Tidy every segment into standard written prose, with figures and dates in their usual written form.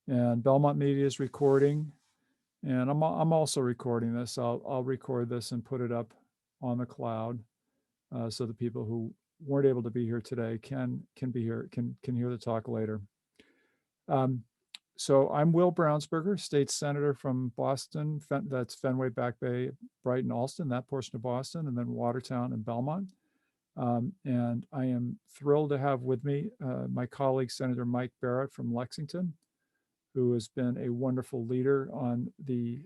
and Belmont Media is recording, and I'm also recording this. I'll record this and put it up on the cloud, so the people who weren't able to be here today can be here, can hear the talk later. So I'm Will Brownsberger, state senator from Boston. That's Fenway, Back Bay, Brighton, Allston, that portion of Boston, and then Watertown and Belmont. And I am thrilled to have with me my colleague, Senator Mike Barrett from Lexington, who has been a wonderful leader on the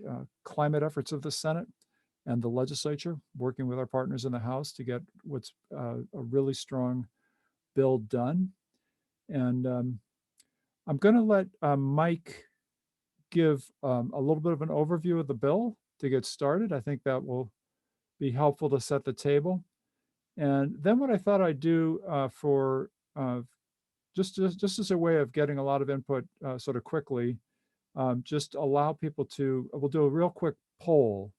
climate efforts of the Senate and the legislature, working with our partners in the House to get what's a really strong bill done. And I'm going to let Mike give a little bit of an overview of the bill to get started. I think that will be helpful to set the table. And then what I thought I'd do for just as a way of getting a lot of input sort of quickly, just allow people to, we'll do a real quick poll,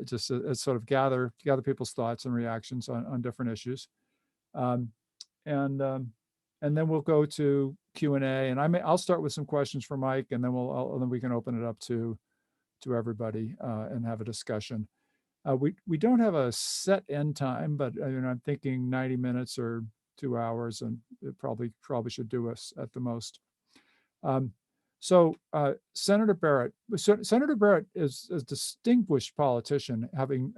just to sort of gather people's thoughts and reactions on different issues. And then we'll go to Q&A, and I'll start with some questions for Mike, and then then we can open it up to everybody and have a discussion. We don't have a set end time, but I'm thinking 90 minutes or 2 hours, and it probably should do us at the most. So Senator Barrett is a distinguished politician, having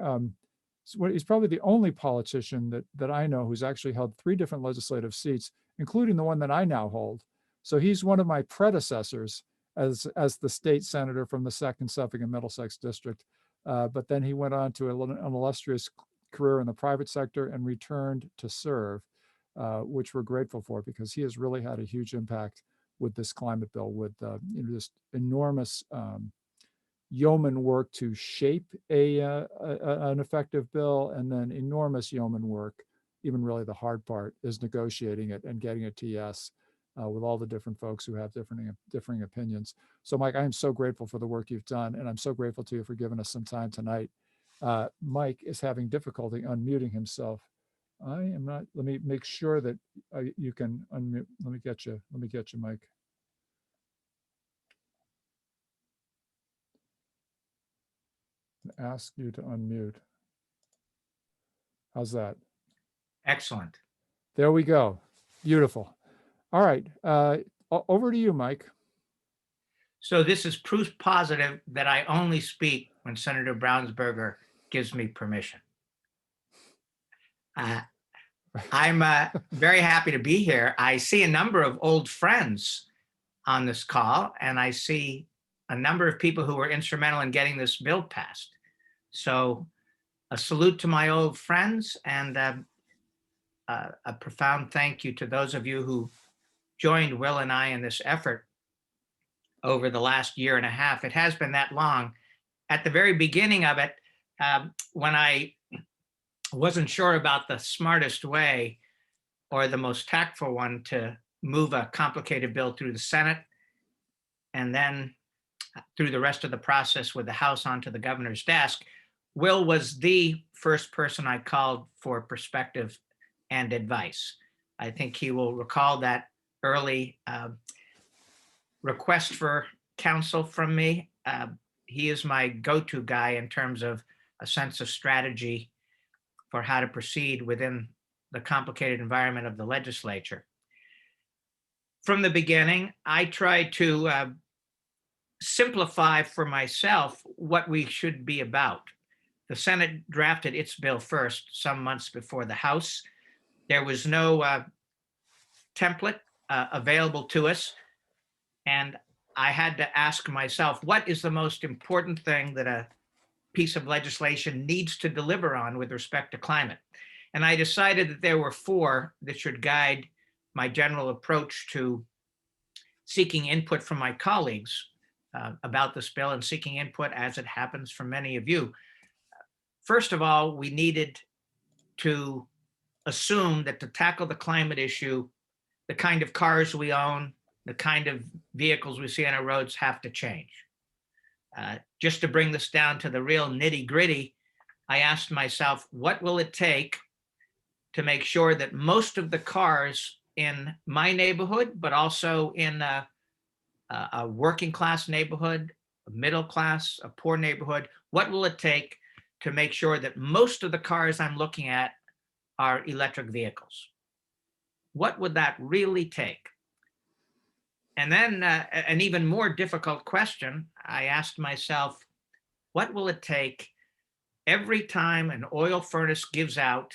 he's probably the only politician that I know who's actually held 3 different legislative seats, including the one that I now hold. So he's one of my predecessors as the state senator from the 2nd Suffolk and Middlesex district. But then he went on to an illustrious career in the private sector and returned to serve, which we're grateful for, because he has really had a huge impact with this climate bill, with just enormous yeoman work to shape an effective bill, and then enormous yeoman work. Even really the hard part is negotiating it and getting it to yes with all the different folks who have differing opinions. So Mike, I am so grateful for the work you've done, and I'm so grateful to you for giving us some time tonight. Mike is having difficulty unmuting himself. I am not, let me make sure that you can unmute. Let me get you, Mike. Ask you to unmute. How's that? Excellent. There we go. Beautiful. All right. Over to you, Mike. So this is proof positive that I only speak when Senator Brownsberger gives me permission. I'm very happy to be here. I see a number of old friends on this call, and I see a number of people who were instrumental in getting this bill passed. So a salute to my old friends, and a profound thank you to those of you who joined Will and I in this effort over the last year and a half. It has been that long. At the very beginning of it, when I wasn't sure about the smartest way or the most tactful one to move a complicated bill through the Senate and then through the rest of the process with the House onto the governor's desk, Will was the first person I called for perspective and advice. I think he will recall that early request for counsel from me. He is my go-to guy in terms of a sense of strategy for how to proceed within the complicated environment of the legislature. From the beginning, I tried to simplify for myself what we should be about. The Senate drafted its bill first, some months before the House. There was no template available to us, and I had to ask myself, what is the most important thing that a piece of legislation needs to deliver on with respect to climate? And I decided that there were 4 that should guide my general approach to seeking input from my colleagues about this bill, and seeking input, as it happens, from many of you. First of all, we needed to assume that to tackle the climate issue, the kind of cars we own, the kind of vehicles we see on our roads have to change. Just to bring this down to the real nitty gritty, I asked myself, what will it take to make sure that most of the cars in my neighborhood, but also in a working class neighborhood, a middle class, a poor neighborhood? What will it take to make sure that most of the cars I'm looking at are electric vehicles? What would that really take? And then an even more difficult question, I asked myself, what will it take every time an oil furnace gives out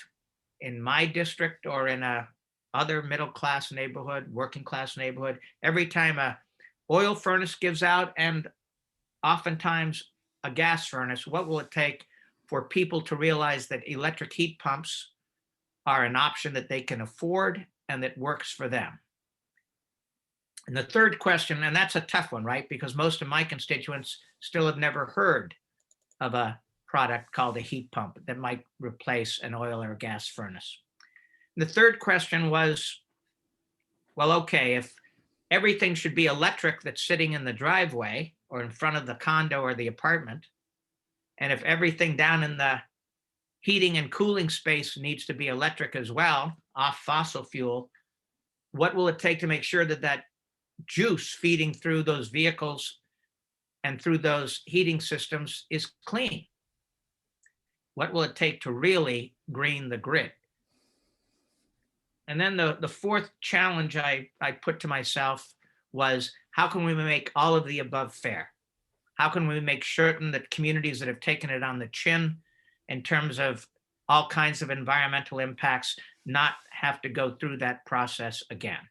in my district or in a other middle class neighborhood, working class neighborhood, every time a oil furnace gives out and oftentimes a gas furnace, what will it take for people to realize that electric heat pumps are an option that they can afford and that works for them? And the third question, and that's a tough one, right? Because most of my constituents still have never heard of a product called a heat pump that might replace an oil or gas furnace. The third question was, well, okay, if everything should be electric that's sitting in the driveway or in front of the condo or the apartment, and if everything down in the heating and cooling space needs to be electric as well, off fossil fuel, what will it take to make sure that that juice feeding through those vehicles and through those heating systems is clean? What will it take to really green the grid? And then the fourth challenge I put to myself was, how can we make all of the above fair? How can we make certain that communities that have taken it on the chin in terms of all kinds of environmental impacts not have to go through that process again?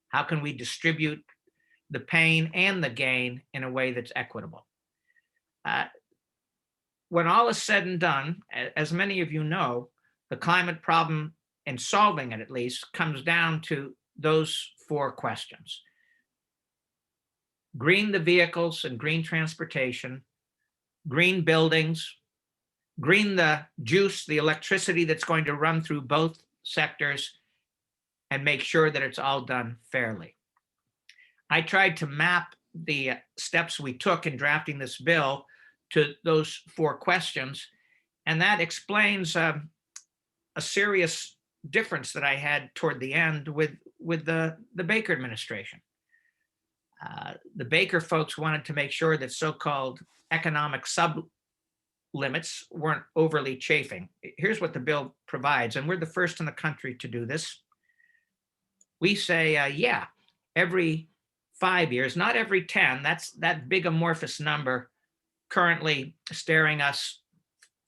How can we distribute the pain and the gain in a way that's equitable? When all is said and done, as many of you know, the climate problem, and solving it at least, comes down to those four questions. Green the vehicles and green transportation, green buildings, green the juice, the electricity that's going to run through both sectors, and make sure that it's all done fairly. I tried to map the steps we took in drafting this bill to those four questions, and that explains a serious difference that I had toward the end with the Baker administration. The Baker folks wanted to make sure that so-called economic sub-limits weren't overly chafing. Here's what the bill provides, and we're the first in the country to do this. We say, yeah, every 5 years, not every 10, that's that big amorphous number currently staring us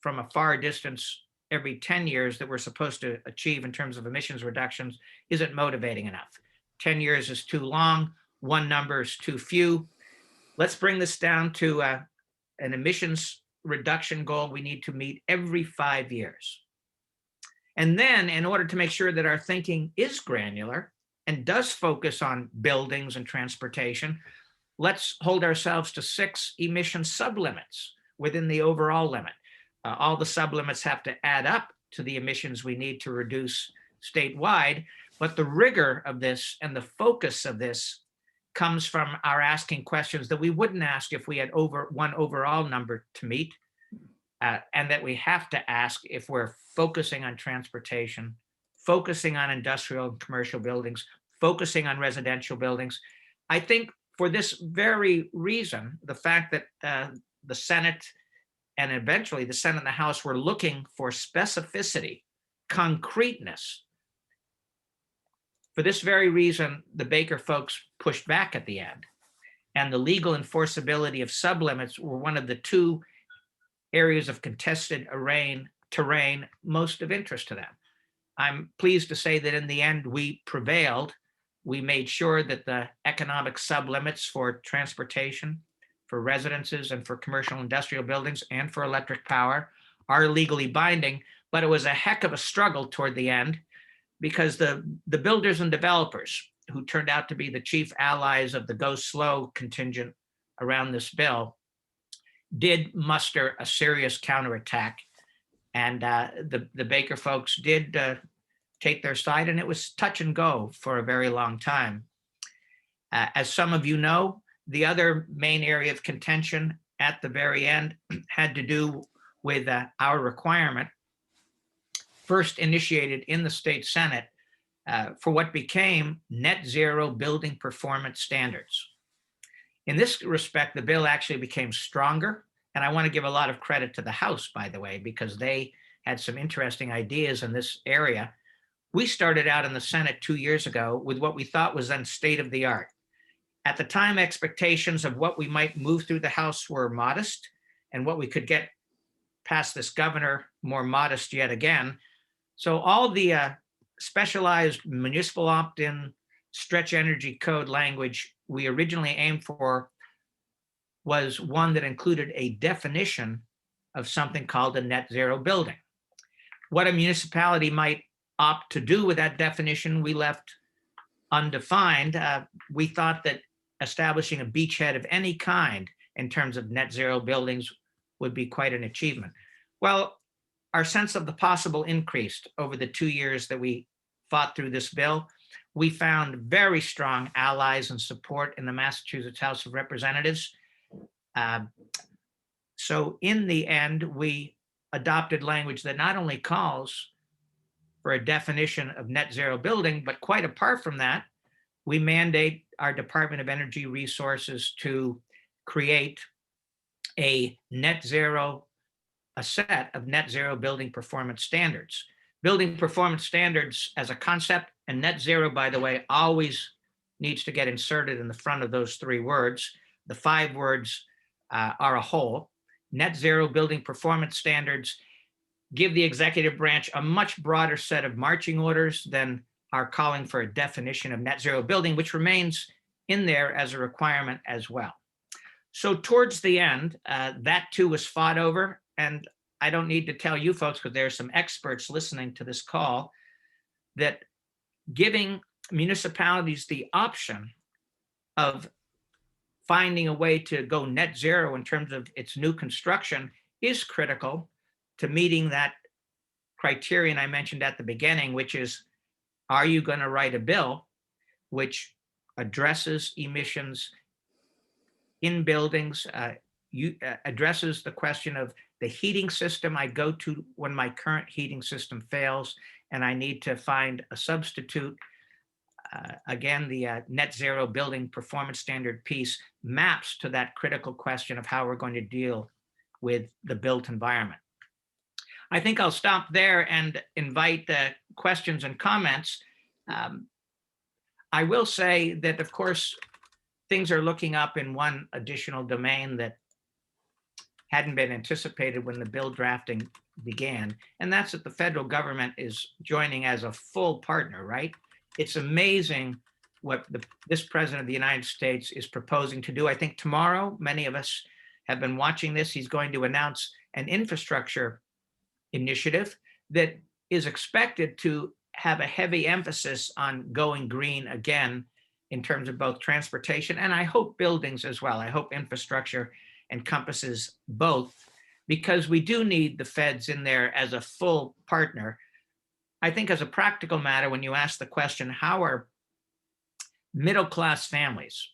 from a far distance every 10 years that we're supposed to achieve in terms of emissions reductions isn't motivating enough. 10 years is too long. One number is too few. Let's bring this down to an emissions reduction goal we need to meet every 5 years. And then, in order to make sure that our thinking is granular and does focus on buildings and transportation, let's hold ourselves to 6 emission sublimits within the overall limit. All the sublimits have to add up to the emissions we need to reduce statewide, but the rigor of this and the focus of this comes from our asking questions that we wouldn't ask if we had one overall number to meet, and that we have to ask if we're focusing on transportation, focusing on industrial and commercial buildings, focusing on residential buildings. I think for this very reason, the fact that the Senate and eventually the Senate and the House were looking for specificity, concreteness. For this very reason, the Baker folks pushed back at the end, and the legal enforceability of sublimits were one of the 2 areas of contested terrain most of interest to them. I'm pleased to say that in the end, we prevailed. We made sure that the economic sublimits for transportation, for residences, and for commercial industrial buildings, and for electric power are legally binding, but it was a heck of a struggle toward the end, because the builders and developers, who turned out to be the chief allies of the go slow contingent around this bill, did muster a serious counterattack. And the Baker folks did take their side, and it was touch and go for a very long time. As some of you know, the other main area of contention at the very end had to do with our requirement, first initiated in the state Senate, for what became net zero building performance standards. In this respect, the bill actually became stronger. And I want to give a lot of credit to the House, by the way, because they had some interesting ideas in this area. We started out in the Senate 2 years ago with what we thought was then state of the art. At the time, expectations of what we might move through the House were modest, and what we could get past this governor more modest yet again. So all the specialized municipal opt-in stretch energy code language we originally aimed for was one that included a definition of something called a net zero building. What a municipality might opt to do with that definition, we left undefined. We thought that establishing a beachhead of any kind in terms of net zero buildings would be quite an achievement. Well, our sense of the possible increased over the 2 years that we fought through this bill. We found very strong allies and support in the Massachusetts House of Representatives. So in the end, we adopted language that not only calls for a definition of net zero building, but quite apart from that, we mandate our Department of Energy Resources to create a set of net zero building performance standards. Building performance standards as a concept, and net zero, by the way, always needs to get inserted in the front of those 3 words. The 5 words are a whole. Net zero building performance standards give the executive branch a much broader set of marching orders than are calling for a definition of net zero building, which remains in there as a requirement as well. So towards the end, that too was fought over. And I don't need to tell you folks, because there are some experts listening to this call, that giving municipalities the option of finding a way to go net zero in terms of its new construction is critical to meeting that criterion I mentioned at the beginning, which is, are you going to write a bill which addresses emissions in buildings, addresses the question of the heating system I go to when my current heating system fails and I need to find a substitute. Again, the net zero building performance standard piece maps to that critical question of how we're going to deal with the built environment. I think I'll stop there and invite questions and comments. I will say that, of course, things are looking up in one additional domain that hadn't been anticipated when the bill drafting began, and that's that the federal government is joining as a full partner, right? It's amazing what this president of the United States is proposing to do. I think tomorrow, many of us have been watching this, he's going to announce an infrastructure initiative that is expected to have a heavy emphasis on going green again in terms of both transportation and I hope buildings as well. I hope infrastructure encompasses both, because we do need the feds in there as a full partner. I think as a practical matter, when you ask the question, how are middle-class families,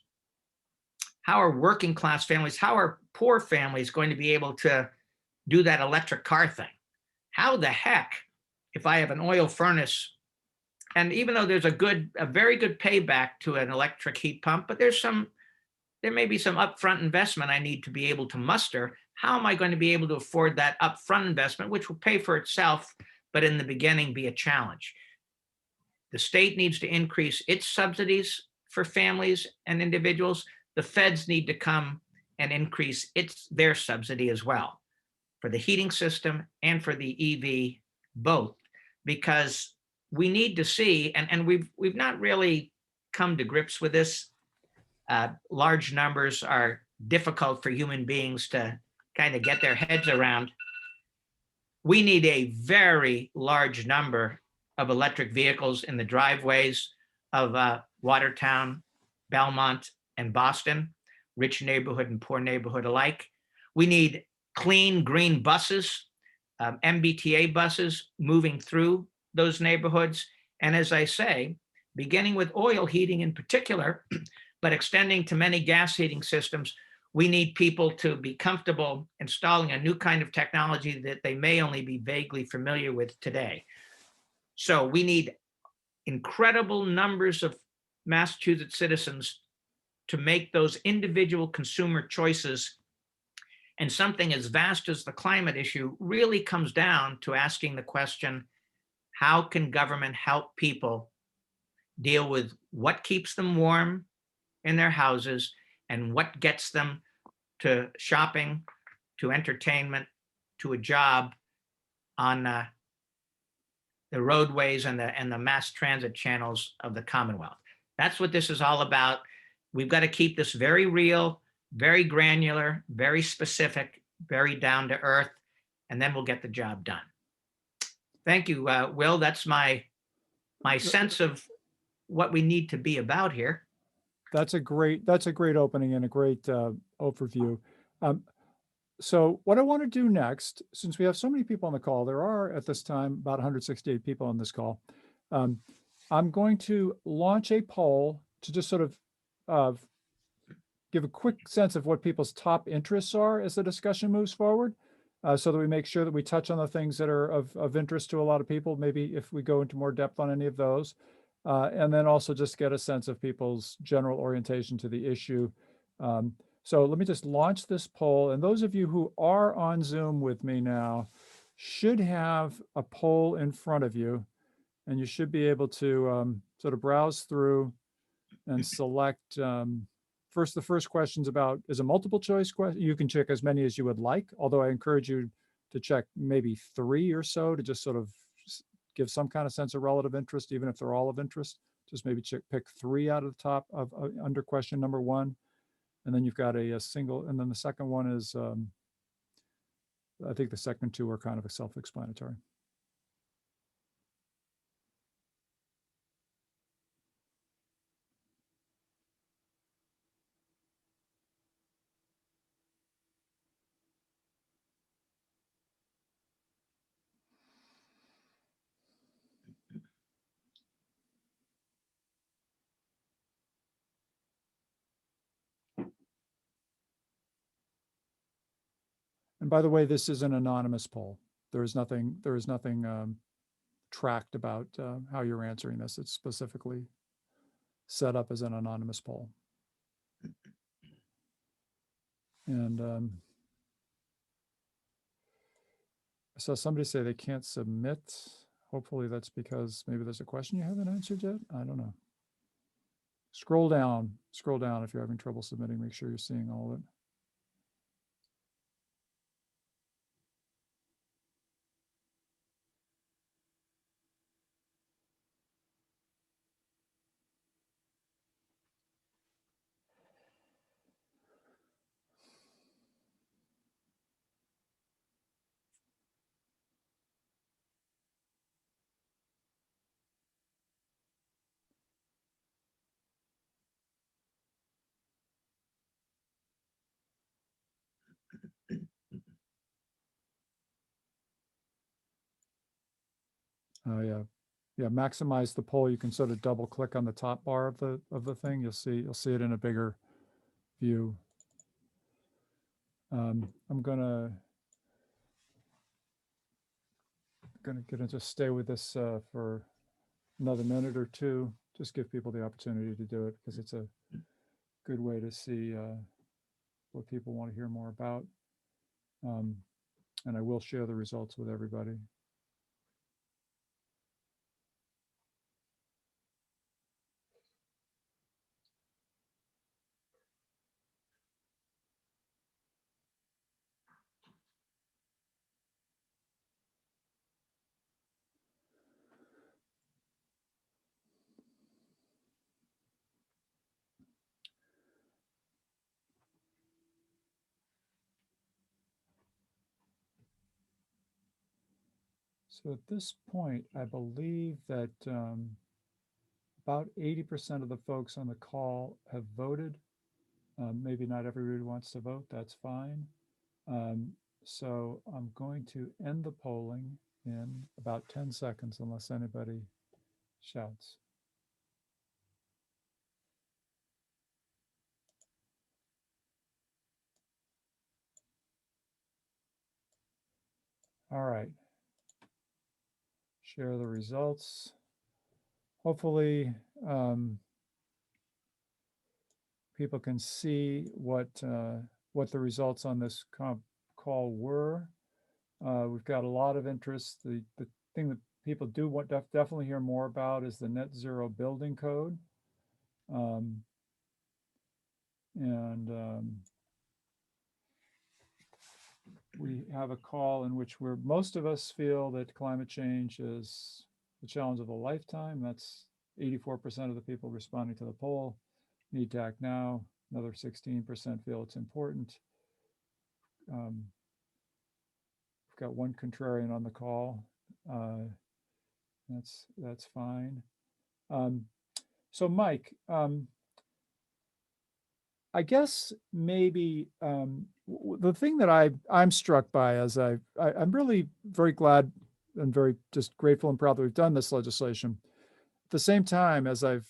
how are working class families, how are poor families going to be able to do that electric car thing? How the heck, if I have an oil furnace, and even though there's a very good payback to an electric heat pump, but there may be some upfront investment I need to be able to muster. How am I going to be able to afford that upfront investment, which will pay for itself, but in the beginning be a challenge? The state needs to increase its subsidies for families and individuals. The feds need to come and increase their subsidy as well for the heating system and for the EV, both, because we need to see, and we've not really come to grips with this. Large numbers are difficult for human beings to kind of get their heads around. We need a very large number of electric vehicles in the driveways of Watertown, Belmont, and Boston, rich neighborhood and poor neighborhood alike. We need clean green buses, MBTA buses moving through those neighborhoods. And as I say, beginning with oil heating in particular, but extending to many gas heating systems, we need people to be comfortable installing a new kind of technology that they may only be vaguely familiar with today. So we need incredible numbers of Massachusetts citizens to make those individual consumer choices. And something as vast as the climate issue really comes down to asking the question, how can government help people deal with what keeps them warm in their houses and what gets them to shopping, to entertainment, to a job on the roadways and the mass transit channels of the Commonwealth. That's what this is all about. We've got to keep this very real, very granular, very specific, very down to earth, and then we'll get the job done. Thank you, Will. That's my sense of what we need to be about here. That's a great opening and a great overview. So what I want to do next, since we have so many people on the call, there are at this time about 168 people on this call. I'm going to launch a poll to just sort of give a quick sense of what people's top interests are as the discussion moves forward, so that we make sure that we touch on the things that are of interest to a lot of people, maybe if we go into more depth on any of those. And then also just get a sense of people's general orientation to the issue. So let me just launch this poll. And those of you who are on Zoom with me now should have a poll in front of you. And you should be able to sort of browse through and select. First, the first question's about, is a multiple choice question. You can check as many as you would like, although I encourage you to check maybe 3 or so to just sort of give some kind of sense of relative interest, even if they're all of interest. Just maybe pick 3 out of the top of under question number 1. And then you've got a single, and then the second one is, I think the second 2 are kind of self-explanatory. And by the way, this is an anonymous poll. There is nothing tracked about how you're answering this. It's specifically set up as an anonymous poll. And I saw somebody say they can't submit. Hopefully that's because maybe there's a question you haven't answered yet. I don't know. Scroll down if you're having trouble submitting. Make sure you're seeing all of it. Oh yeah. Yeah, maximize the poll. You can sort of double click on the top bar of the thing. You'll see it in a bigger view. I'm gonna just stay with this for another minute or two. Just give people the opportunity to do it because it's a good way to see what people want to hear more about. And I will share the results with everybody. So at this point, I believe that about 80% of the folks on the call have voted. Maybe not everybody wants to vote, that's fine. So I'm going to end the polling in about 10 seconds unless anybody shouts. All right. Share the results. Hopefully, people can see what the results on this call were. We've got a lot of interest. The thing that people do want definitely hear more about is the net zero building code. We have a call in which most of us feel that climate change is the challenge of a lifetime. That's 84% of the people responding to the poll need to act now. Another 16% feel it's important. We've got one contrarian on the call. That's fine. So Mike, I guess maybe the thing that I'm struck by as I'm really very glad and very just grateful and proud that we've done this legislation. At the same time, as I've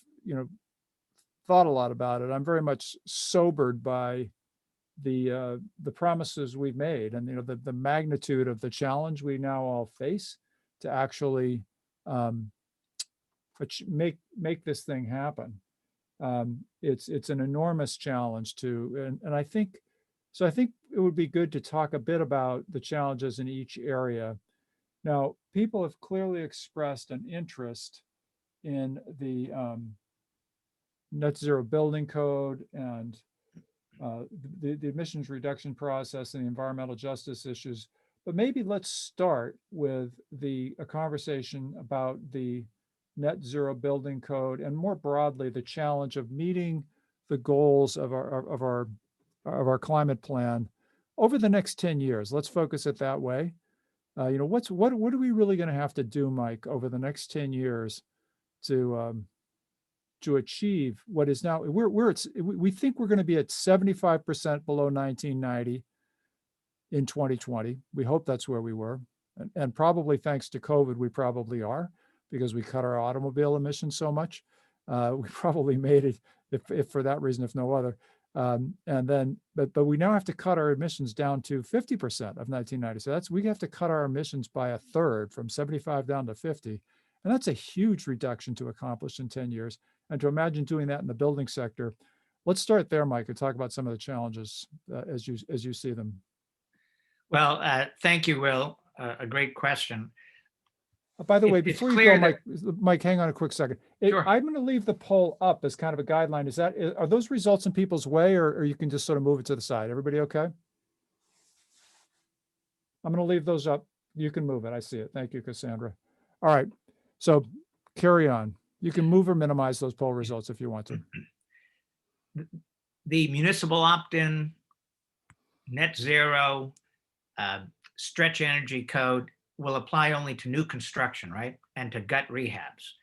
thought a lot about it, I'm very much sobered by the promises we've made and the magnitude of the challenge we now all face to actually make this thing happen. It's an enormous challenge and I think it would be good to talk a bit about the challenges in each area. Now, people have clearly expressed an interest in the net zero building code and the emissions reduction process and the environmental justice issues. But maybe let's start with a conversation about the net zero building code and more broadly the challenge of meeting the goals of our climate plan over the next 10 years. Let's focus it that way. What are we really going to have to do, Mike, over the next 10 years to achieve what is now we think we're going to be at 75% below 1990 in 2020. We hope that's where we were, and probably thanks to COVID, we probably are, because we cut our automobile emissions so much. We probably made it if for that reason, if no other. But we now have to cut our emissions down to 50% of 1990. So we have to cut our emissions by a third, from 75 down to 50. And that's a huge reduction to accomplish in 10 years. And to imagine doing that in the building sector. Let's start there, Mike, and talk about some of the challenges as you see them. Well, thank you, Will. A great question. By the way, before you go, Mike, hang on a quick second. Sure. I'm going to leave the poll up as kind of a guideline. Are those results in people's way, or you can just sort of move it to the side? Everybody okay? I'm going to leave those up. You can move it. I see it. Thank you, Cassandra. All right. So carry on. You can move or minimize those poll results if you want to. The municipal opt-in, net zero, stretch energy code will apply only to new construction, right? And to gut rehabs.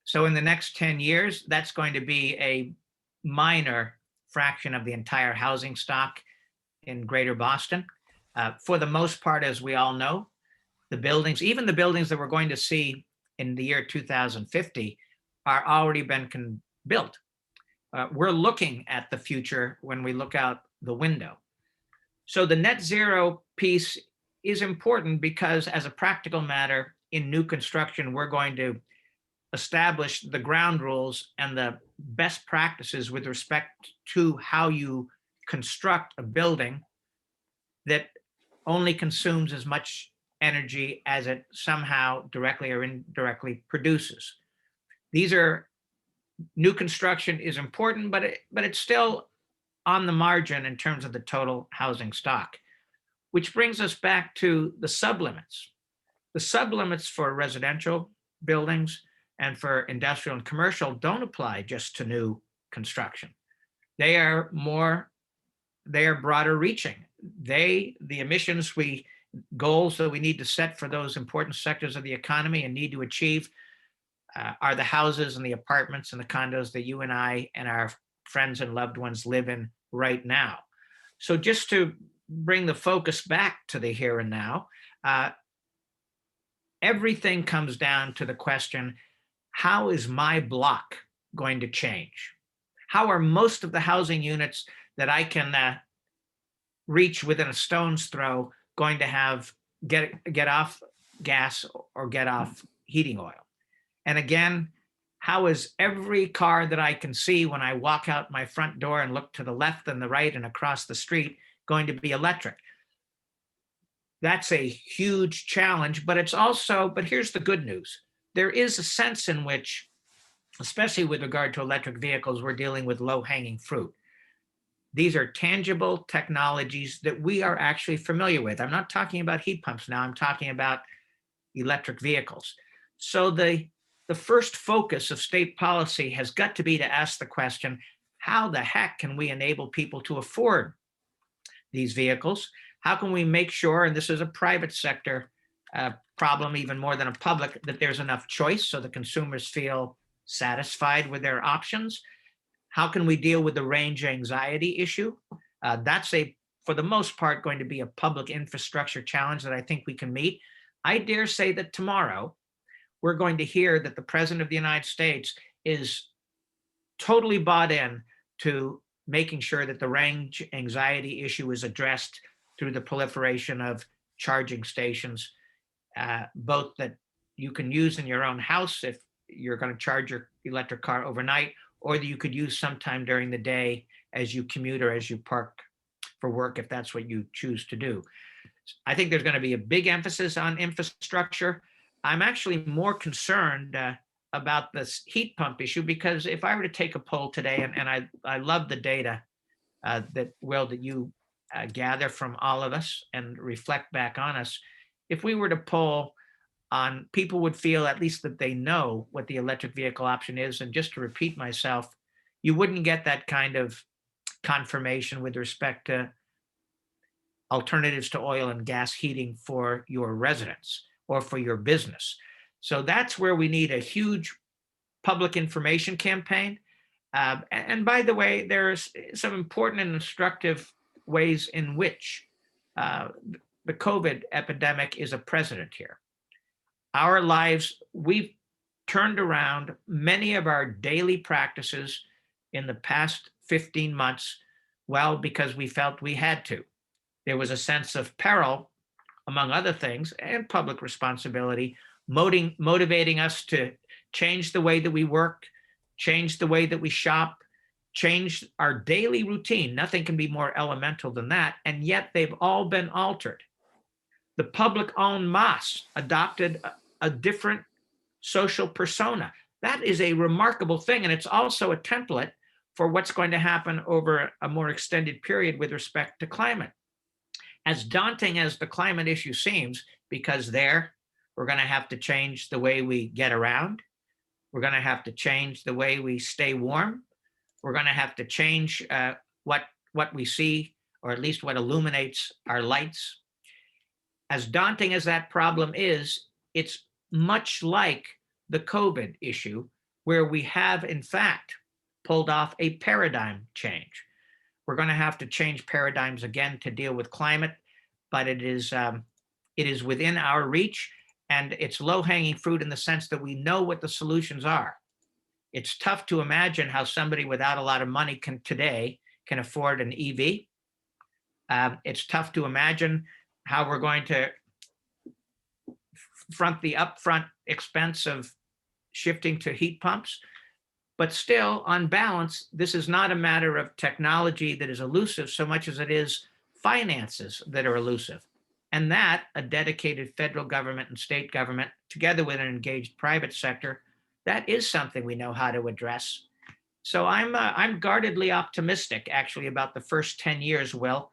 So in the next 10 years, that's going to be a minor fraction of the entire housing stock in Greater Boston. For the most part, as we all know, the buildings, even the buildings that we're going to see in the year 2050, are already been built. We're looking at the future when we look out the window. So the net zero piece is important because, as a practical matter, in new construction, we're going to establish the ground rules and the best practices with respect to how you construct a building that only consumes as much energy as it somehow directly or indirectly produces. These are new construction is important, but it's still on the margin in terms of the total housing stock, which brings us back to the sublimits. The sublimits for residential buildings and for industrial and commercial don't apply just to new construction. They are broader reaching. The emissions goals that we need to set for those important sectors of the economy and need to achieve are the houses and the apartments and the condos that you and I and our friends and loved ones live in right now. So just to bring the focus back to the here and now, everything comes down to the question, how is my block going to change? How are most of the housing units that I can reach within a stone's throw going to get off gas or get off heating oil? And again, how is every car that I can see when I walk out my front door and look to the left and the right and across the street going to be electric? That's a huge challenge, but it's also, but here's the good news. There is a sense in which, especially with regard to electric vehicles, we're dealing with low hanging fruit. These are tangible technologies that we are actually familiar with. I'm not talking about heat pumps now, I'm talking about electric vehicles. So the first focus of state policy has got to be to ask the question, how the heck can we enable people to afford these vehicles? How can we make sure, and this is a private sector problem even more than a public, that there's enough choice so the consumers feel satisfied with their options? How can we deal with the range anxiety issue? That's for the most part, going to be a public infrastructure challenge that I think we can meet. I dare say that tomorrow we're going to hear that the President of the United States is totally bought in to making sure that the range anxiety issue is addressed through the proliferation of charging stations, both that you can use in your own house if you're going to charge your electric car overnight, or that you could use sometime during the day as you commute or as you park for work, if that's what you choose to do. I think there's going to be a big emphasis on infrastructure. I'm actually more concerned about this heat pump issue, because if I were to take a poll today, and I love the data that you gather from all of us and reflect back on us, if we were to poll on, people would feel at least that they know what the electric vehicle option is. And just to repeat myself, you wouldn't get that kind of confirmation with respect to alternatives to oil and gas heating for your residence or for your business. So that's where we need a huge public information campaign. And by the way, there's some important and instructive ways in which the COVID epidemic is a precedent here. Our lives, we've turned around many of our daily practices in the past 15 months, well, because we felt we had to. There was a sense of peril, among other things, and public responsibility, motivating us to change the way that we work, change the way that we shop, change our daily routine. Nothing can be more elemental than that, and yet they've all been altered. The public en masse adopted a different social persona. That is a remarkable thing, and it's also a template for what's going to happen over a more extended period with respect to climate. As daunting as the climate issue seems, because we're going to have to change the way we get around. We're going to have to change the way we stay warm. We're going to have to change what we see, or at least what illuminates our lights. As daunting as that problem is, it's much like the COVID issue, where we have, in fact, pulled off a paradigm change. We're going to have to change paradigms again to deal with climate, but it is within our reach, and it's low-hanging fruit in the sense that we know what the solutions are. It's tough to imagine how somebody without a lot of money today can afford an EV. It's tough to imagine how we're going to front the upfront expense of shifting to heat pumps. But still, on balance, this is not a matter of technology that is elusive so much as it is finances that are elusive. And that a dedicated federal government and state government, together with an engaged private sector, that is something we know how to address. So I'm guardedly optimistic, actually, about the first 10 years, Will.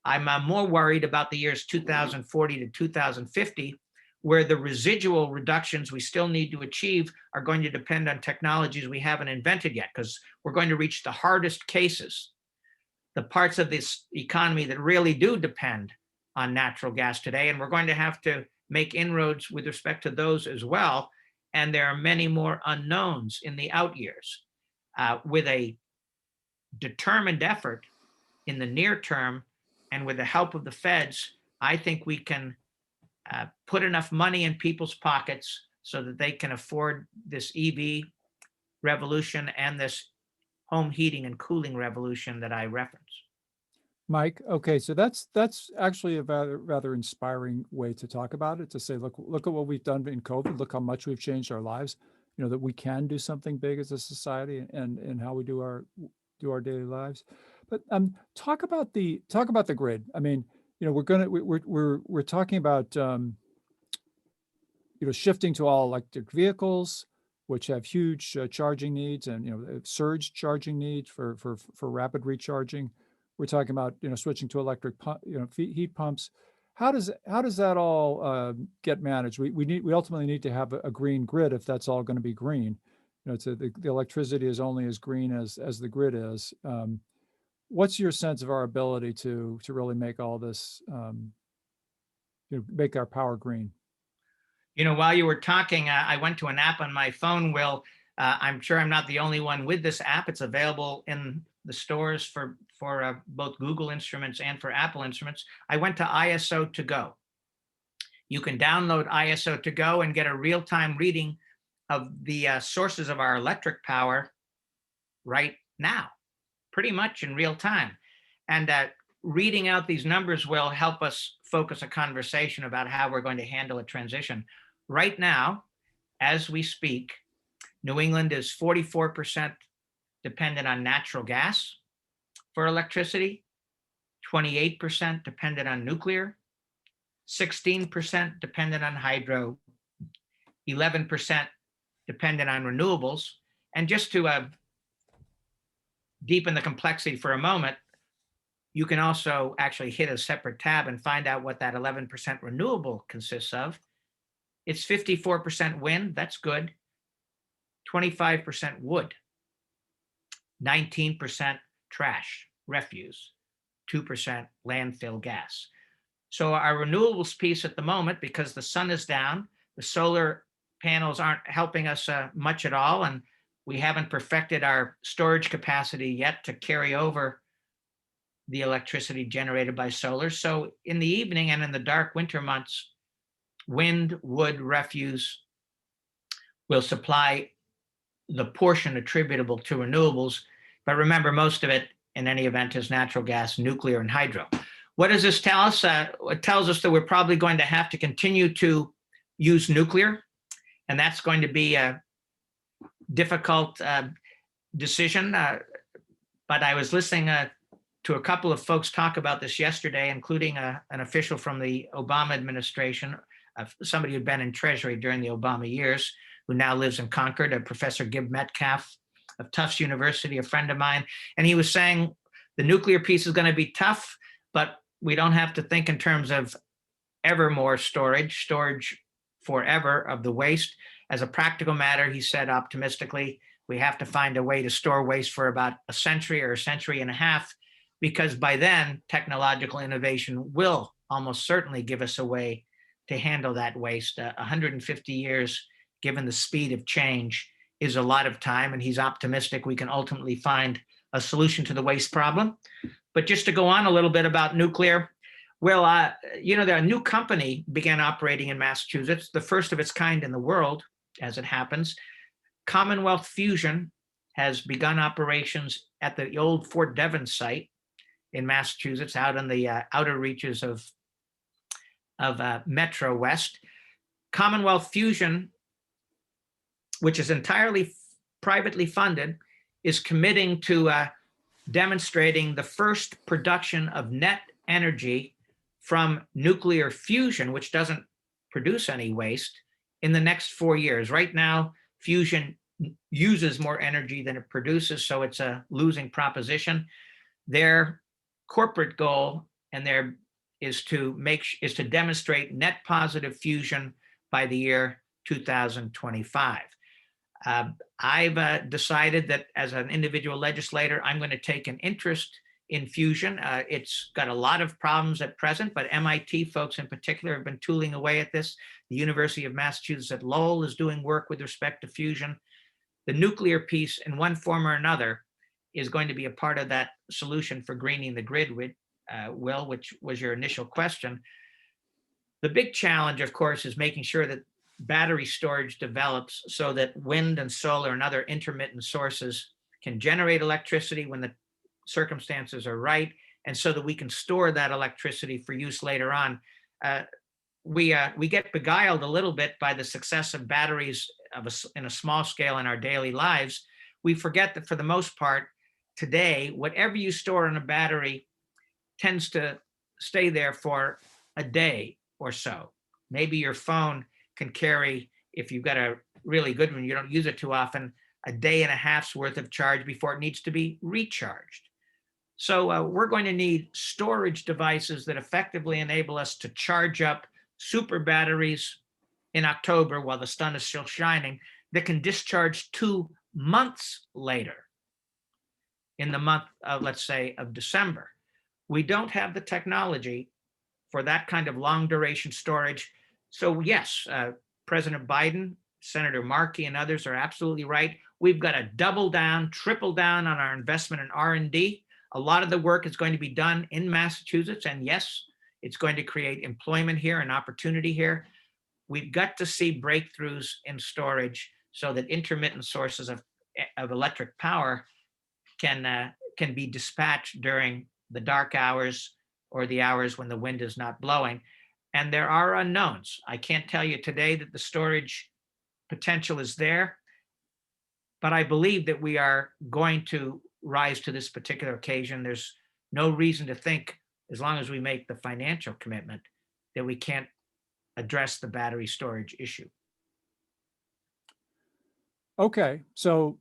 I'm more worried about the years 2040 to 2050, where the residual reductions we still need to achieve are going to depend on technologies we haven't invented yet, because we're going to reach the hardest cases, the parts of this economy that really do depend on natural gas today. And we're going to have to make inroads with respect to those as well. And there are many more unknowns in the out years. With a determined effort in the near term, and with the help of the feds, I think we can put enough money in people's pockets so that they can afford this EV revolution and this home heating and cooling revolution that I reference. Mike, okay, so that's actually a rather inspiring way to talk about it, to say, look at what we've done in COVID, look how much we've changed our lives. that we can do something big as a society and how we do our daily lives. But talk about the grid. I mean, we're talking about shifting to all electric vehicles, which have huge charging needs and surge charging needs for rapid recharging. We're talking about switching to electric heat pumps. How does that all get managed? We ultimately need to have a green grid if that's all going to be green. The electricity is only as green as the grid is. What's your sense of our ability to really make all this make our power green? While you were talking, I went to an app on my phone, Will. I'm sure I'm not the only one with this app. It's available in the stores for both Google instruments and for Apple instruments. I went to ISO to go. You can download ISO to go and get a real-time reading of the sources of our electric power right now, pretty much in real time. And reading out these numbers will help us focus a conversation about how we're going to handle a transition. Right now, as we speak, New England is 44% dependent on natural gas for electricity, 28% dependent on nuclear, 16% dependent on hydro, 11% dependent on renewables. And just to deepen the complexity for a moment, you can also actually hit a separate tab and find out what that 11% renewable consists of. It's 54% wind, that's good, 25% wood, 19% trash, refuse, 2% landfill gas. So our renewables piece at the moment, because the sun is down, the solar panels aren't helping us much at all, and we haven't perfected our storage capacity yet to carry over the electricity generated by solar. So in the evening and in the dark winter months, wind, wood, refuse will supply the portion attributable to renewables. But remember, most of it, in any event, is natural gas, nuclear, and hydro. What does this tell us? It tells us that we're probably going to have to continue to use nuclear, and that's going to be a difficult decision. But I was listening to a couple of folks talk about this yesterday, including an official from the Obama administration, somebody who'd been in Treasury during the Obama years, who now lives in Concord, Professor Gib Metcalf of Tufts University, a friend of mine. And he was saying the nuclear piece is going to be tough, but we don't have to think in terms of ever more storage forever of the waste. As a practical matter, he said optimistically, we have to find a way to store waste for about a century or a century and a half, because by then technological innovation will almost certainly give us a way to handle that waste. 150 years, given the speed of change, is a lot of time, and he's optimistic we can ultimately find a solution to the waste problem. But just to go on a little bit about nuclear, well, a new company began operating in Massachusetts, the first of its kind in the world, as it happens. Commonwealth Fusion has begun operations at the old Fort Devon site in Massachusetts, out in the outer reaches of Metro West. Commonwealth Fusion, which is entirely privately funded, is committing to demonstrating the first production of net energy from nuclear fusion, which doesn't produce any waste, in the next 4 years. Right now, fusion uses more energy than it produces, so it's a losing proposition. Their corporate goal is to demonstrate net positive fusion by the year 2025. I've decided that as an individual legislator, I'm going to take an interest in fusion. It's got a lot of problems at present, but MIT folks in particular have been tooling away at this. The University of Massachusetts at Lowell is doing work with respect to fusion. The nuclear piece, in one form or another, is going to be a part of that solution for greening the grid, Will, which was your initial question. The big challenge, of course, is making sure that battery storage develops so that wind and solar and other intermittent sources can generate electricity when the circumstances are right, and so that we can store that electricity for use later on. We get beguiled a little bit by the success of batteries in a small scale in our daily lives, we forget that for the most part today, whatever you store in a battery tends to stay there for a day or so. Maybe your phone can carry, if you've got a really good one, you don't use it too often, a day and a half's worth of charge before it needs to be recharged. So we're going to need storage devices that effectively enable us to charge up super batteries in October while the sun is still shining, that can discharge 2 months later in the month of, let's say, of December. We don't have the technology for that kind of long duration storage. So yes, President Biden, Senator Markey, and others are absolutely right. We've got to double down, triple down on our investment in R&D. A lot of the work is going to be done in Massachusetts, and yes, it's going to create employment here and opportunity here. We've got to see breakthroughs in storage so that intermittent sources of electric power can be dispatched during the dark hours or the hours when the wind is not blowing. And there are unknowns. I can't tell you today that the storage potential is there, but I believe that we are going to rise to this particular occasion. There's no reason to think, as long as we make the financial commitment, that we can't address the battery storage issue. Okay, so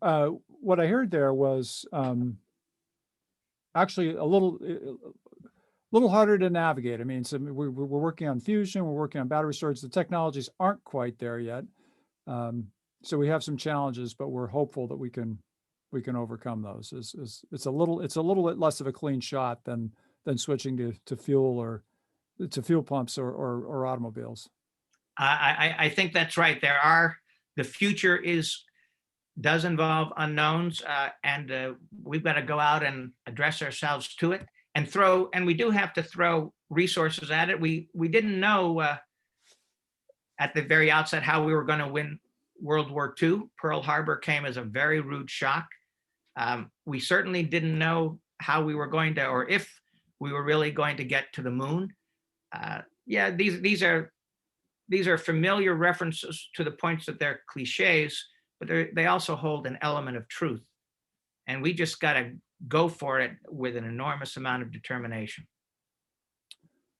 what I heard there was actually a little harder to navigate. I mean, so we're working on fusion, we're working on battery storage. The technologies aren't quite there yet, so we have some challenges, but we're hopeful that we can overcome those. It's a little bit less of a clean shot than switching to fuel or to fuel pumps or automobiles. I think that's right. The future does involve unknowns, and we've got to go out and address ourselves to it, and we do have to throw resources at it. We didn't know at the very outset how we were going to win World War II. Pearl Harbor came as a very rude shock. We certainly didn't know how we were going to, or if we were really going to get to the moon. Yeah, these are familiar references to the points that they're cliches, but they also hold an element of truth. And we just got to go for it with an enormous amount of determination.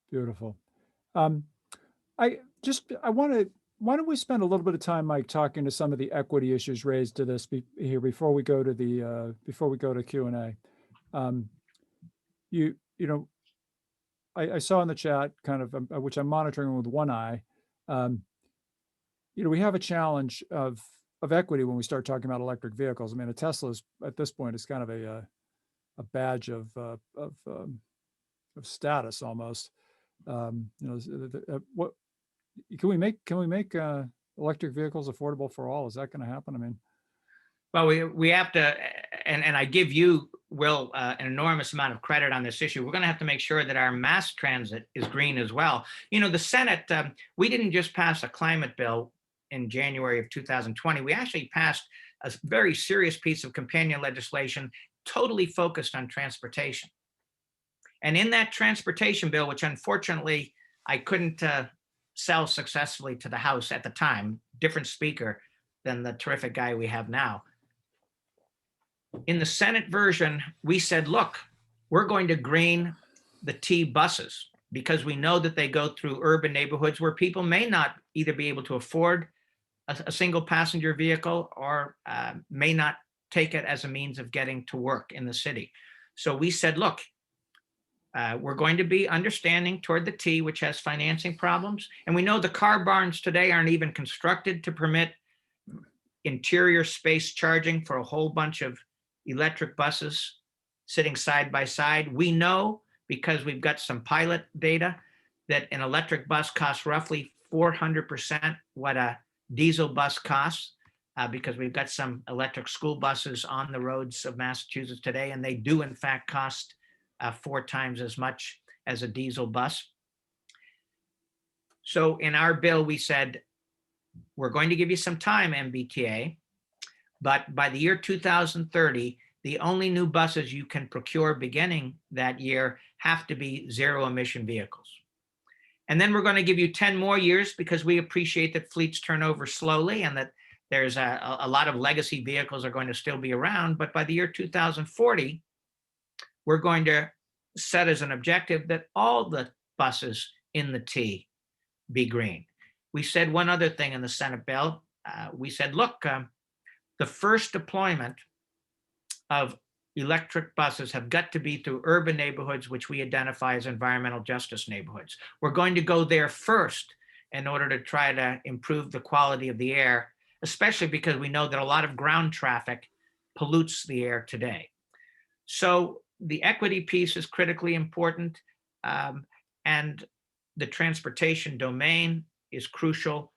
Beautiful. Why don't we spend a little bit of time, Mike, talking to some of the equity issues raised to this here before we go to Q&A. I saw in the chat kind of, which I'm monitoring with one eye, we have a challenge of equity when we start talking about electric vehicles. I mean, a Tesla is, at this point, is kind of a badge of status almost. What can we make electric vehicles affordable for all? Is that going to happen? I mean, well, we have to, and I give you, Will, an enormous amount of credit on this issue. We're going to have to make sure that our mass transit is green as well. The Senate, we didn't just pass a climate bill in January of 2020. We actually passed a very serious piece of companion legislation totally focused on transportation. And in that transportation bill, which unfortunately I couldn't sell successfully to the House at the time, different speaker than the terrific guy we have now. In the Senate version, we said, look, we're going to green the T buses because we know that they go through urban neighborhoods where people may not either be able to afford a single passenger vehicle or may not take it as a means of getting to work in the city. So we said, look, we're going to be understanding toward the T, which has financing problems. And we know the car barns today aren't even constructed to permit interior space charging for a whole bunch of electric buses sitting side by side. We know, because we've got some pilot data, that an electric bus costs roughly 400% what a diesel bus costs, because we've got some electric school buses on the roads of Massachusetts today, and they do in fact cost 4 times as much as a diesel bus. So in our bill, we said, we're going to give you some time, MBTA, but by the year 2030, the only new buses you can procure beginning that year have to be zero emission vehicles. And then we're going to give you 10 more years because we appreciate that fleets turn over slowly and that There's a lot of legacy vehicles are going to still be around, but by the year 2040, we're going to set as an objective that all the buses in the T be green. We said one other thing in the Senate bill. We said, look, the first deployment of electric buses have got to be through urban neighborhoods, which we identify as environmental justice neighborhoods. We're going to go there first in order to try to improve the quality of the air, especially because we know that a lot of ground traffic pollutes the air today. So the equity piece is critically important, and the transportation domain is crucial.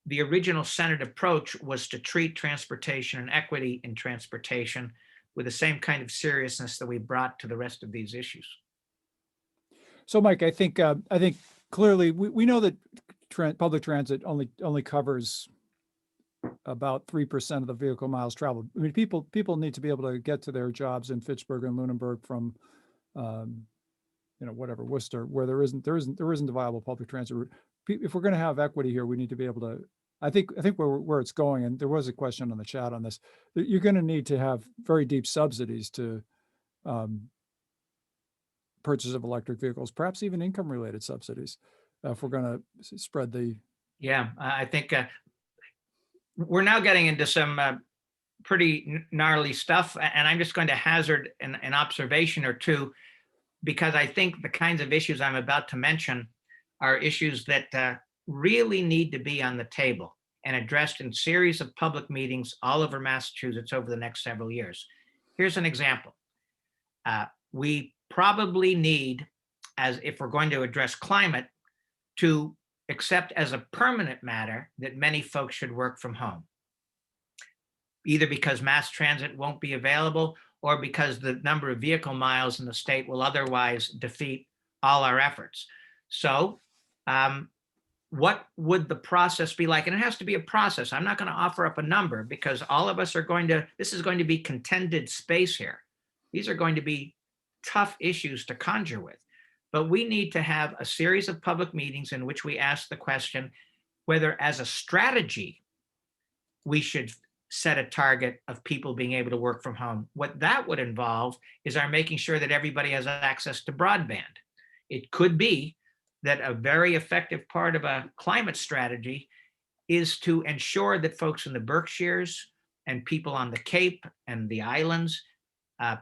The original Senate approach was to treat transportation and equity in transportation with the same kind of seriousness that we brought to the rest of these issues. So, Mike, I think clearly we know that public transit only covers about 3% of the vehicle miles traveled. I mean, people need to be able to get to their jobs in Fitchburg and Lunenburg from, whatever, Worcester, where there isn't a viable public transit route. If we're going to have equity here, we need to be able to. I think where it's going, and there was a question on the chat on this, that you're going to need to have very deep subsidies to purchase of electric vehicles, perhaps even income-related subsidies, if we're going to spread the. Yeah, I think we're now getting into some pretty gnarly stuff, and I'm just going to hazard an observation or two, because I think the kinds of issues I'm about to mention are issues that really need to be on the table and addressed in series of public meetings all over Massachusetts over the next several years. Here's an example. We probably need, as if we're going to address climate, to accept as a permanent matter that many folks should work from home, either because mass transit won't be available or because the number of vehicle miles in the state will otherwise defeat all our efforts. So what would the process be like? And it has to be a process. I'm not going to offer up a number because all of us are this is going to be contended space here. These are going to be tough issues to conjure with. But we need to have a series of public meetings in which we ask the question whether, as a strategy, we should set a target of people being able to work from home. What that would involve is our making sure that everybody has access to broadband. It could be that a very effective part of a climate strategy is to ensure that folks in the Berkshires and people on the Cape and the islands,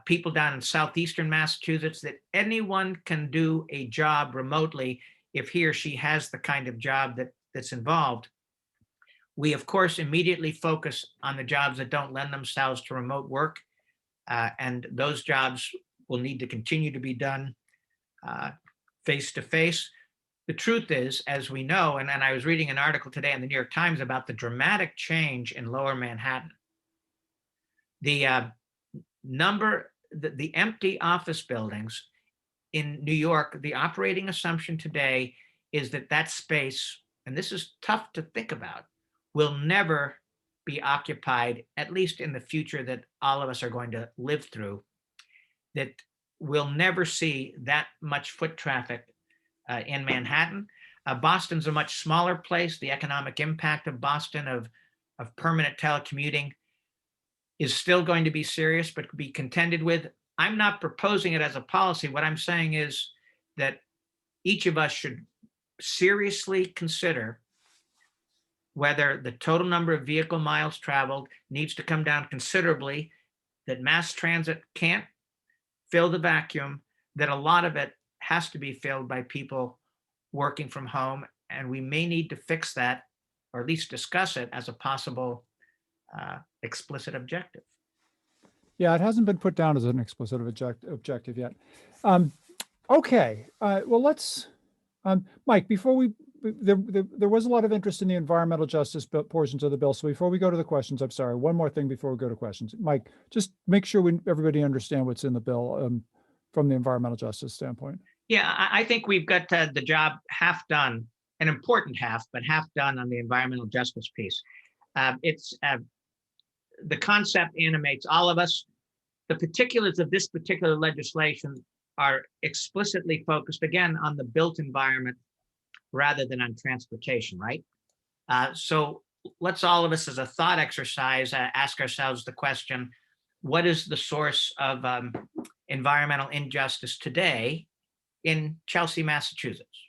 people down in southeastern Massachusetts, that anyone can do a job remotely if he or she has the kind of job that's involved. We, of course, immediately focus on the jobs that don't lend themselves to remote work, and those jobs will need to continue to be done face-to-face. The truth is, as we know, and I was reading an article today in the New York Times about the dramatic change in Lower Manhattan. The empty office buildings in New York, the operating assumption today is that space, and this is tough to think about, will never be occupied, at least in the future that all of us are going to live through, that we'll never see that much foot traffic in Manhattan. Boston's a much smaller place. The economic impact of Boston of permanent telecommuting is still going to be serious, but be contended with. I'm not proposing it as a policy. What I'm saying is that each of us should seriously consider whether the total number of vehicle miles traveled needs to come down considerably, that mass transit can't fill the vacuum, that a lot of it has to be filled by people working from home, and we may need to fix that, or at least discuss it as a possible explicit objective. Yeah, it hasn't been put down as an explicit objective yet. Okay, well, let's, Mike, before there was a lot of interest in the environmental justice portions of the bill. So before we go to the questions, I'm sorry, one more thing before we go to questions. Mike, just make sure everybody understand what's in the bill from the environmental justice standpoint. Yeah, I think we've got the job half done, an important half, but half done on the environmental justice piece. It's the concept animates all of us. The particulars of this particular legislation are explicitly focused, again, on the built environment rather than on transportation, right? So let's all of us as a thought exercise ask ourselves the question, what is the source of environmental injustice today in Chelsea, Massachusetts?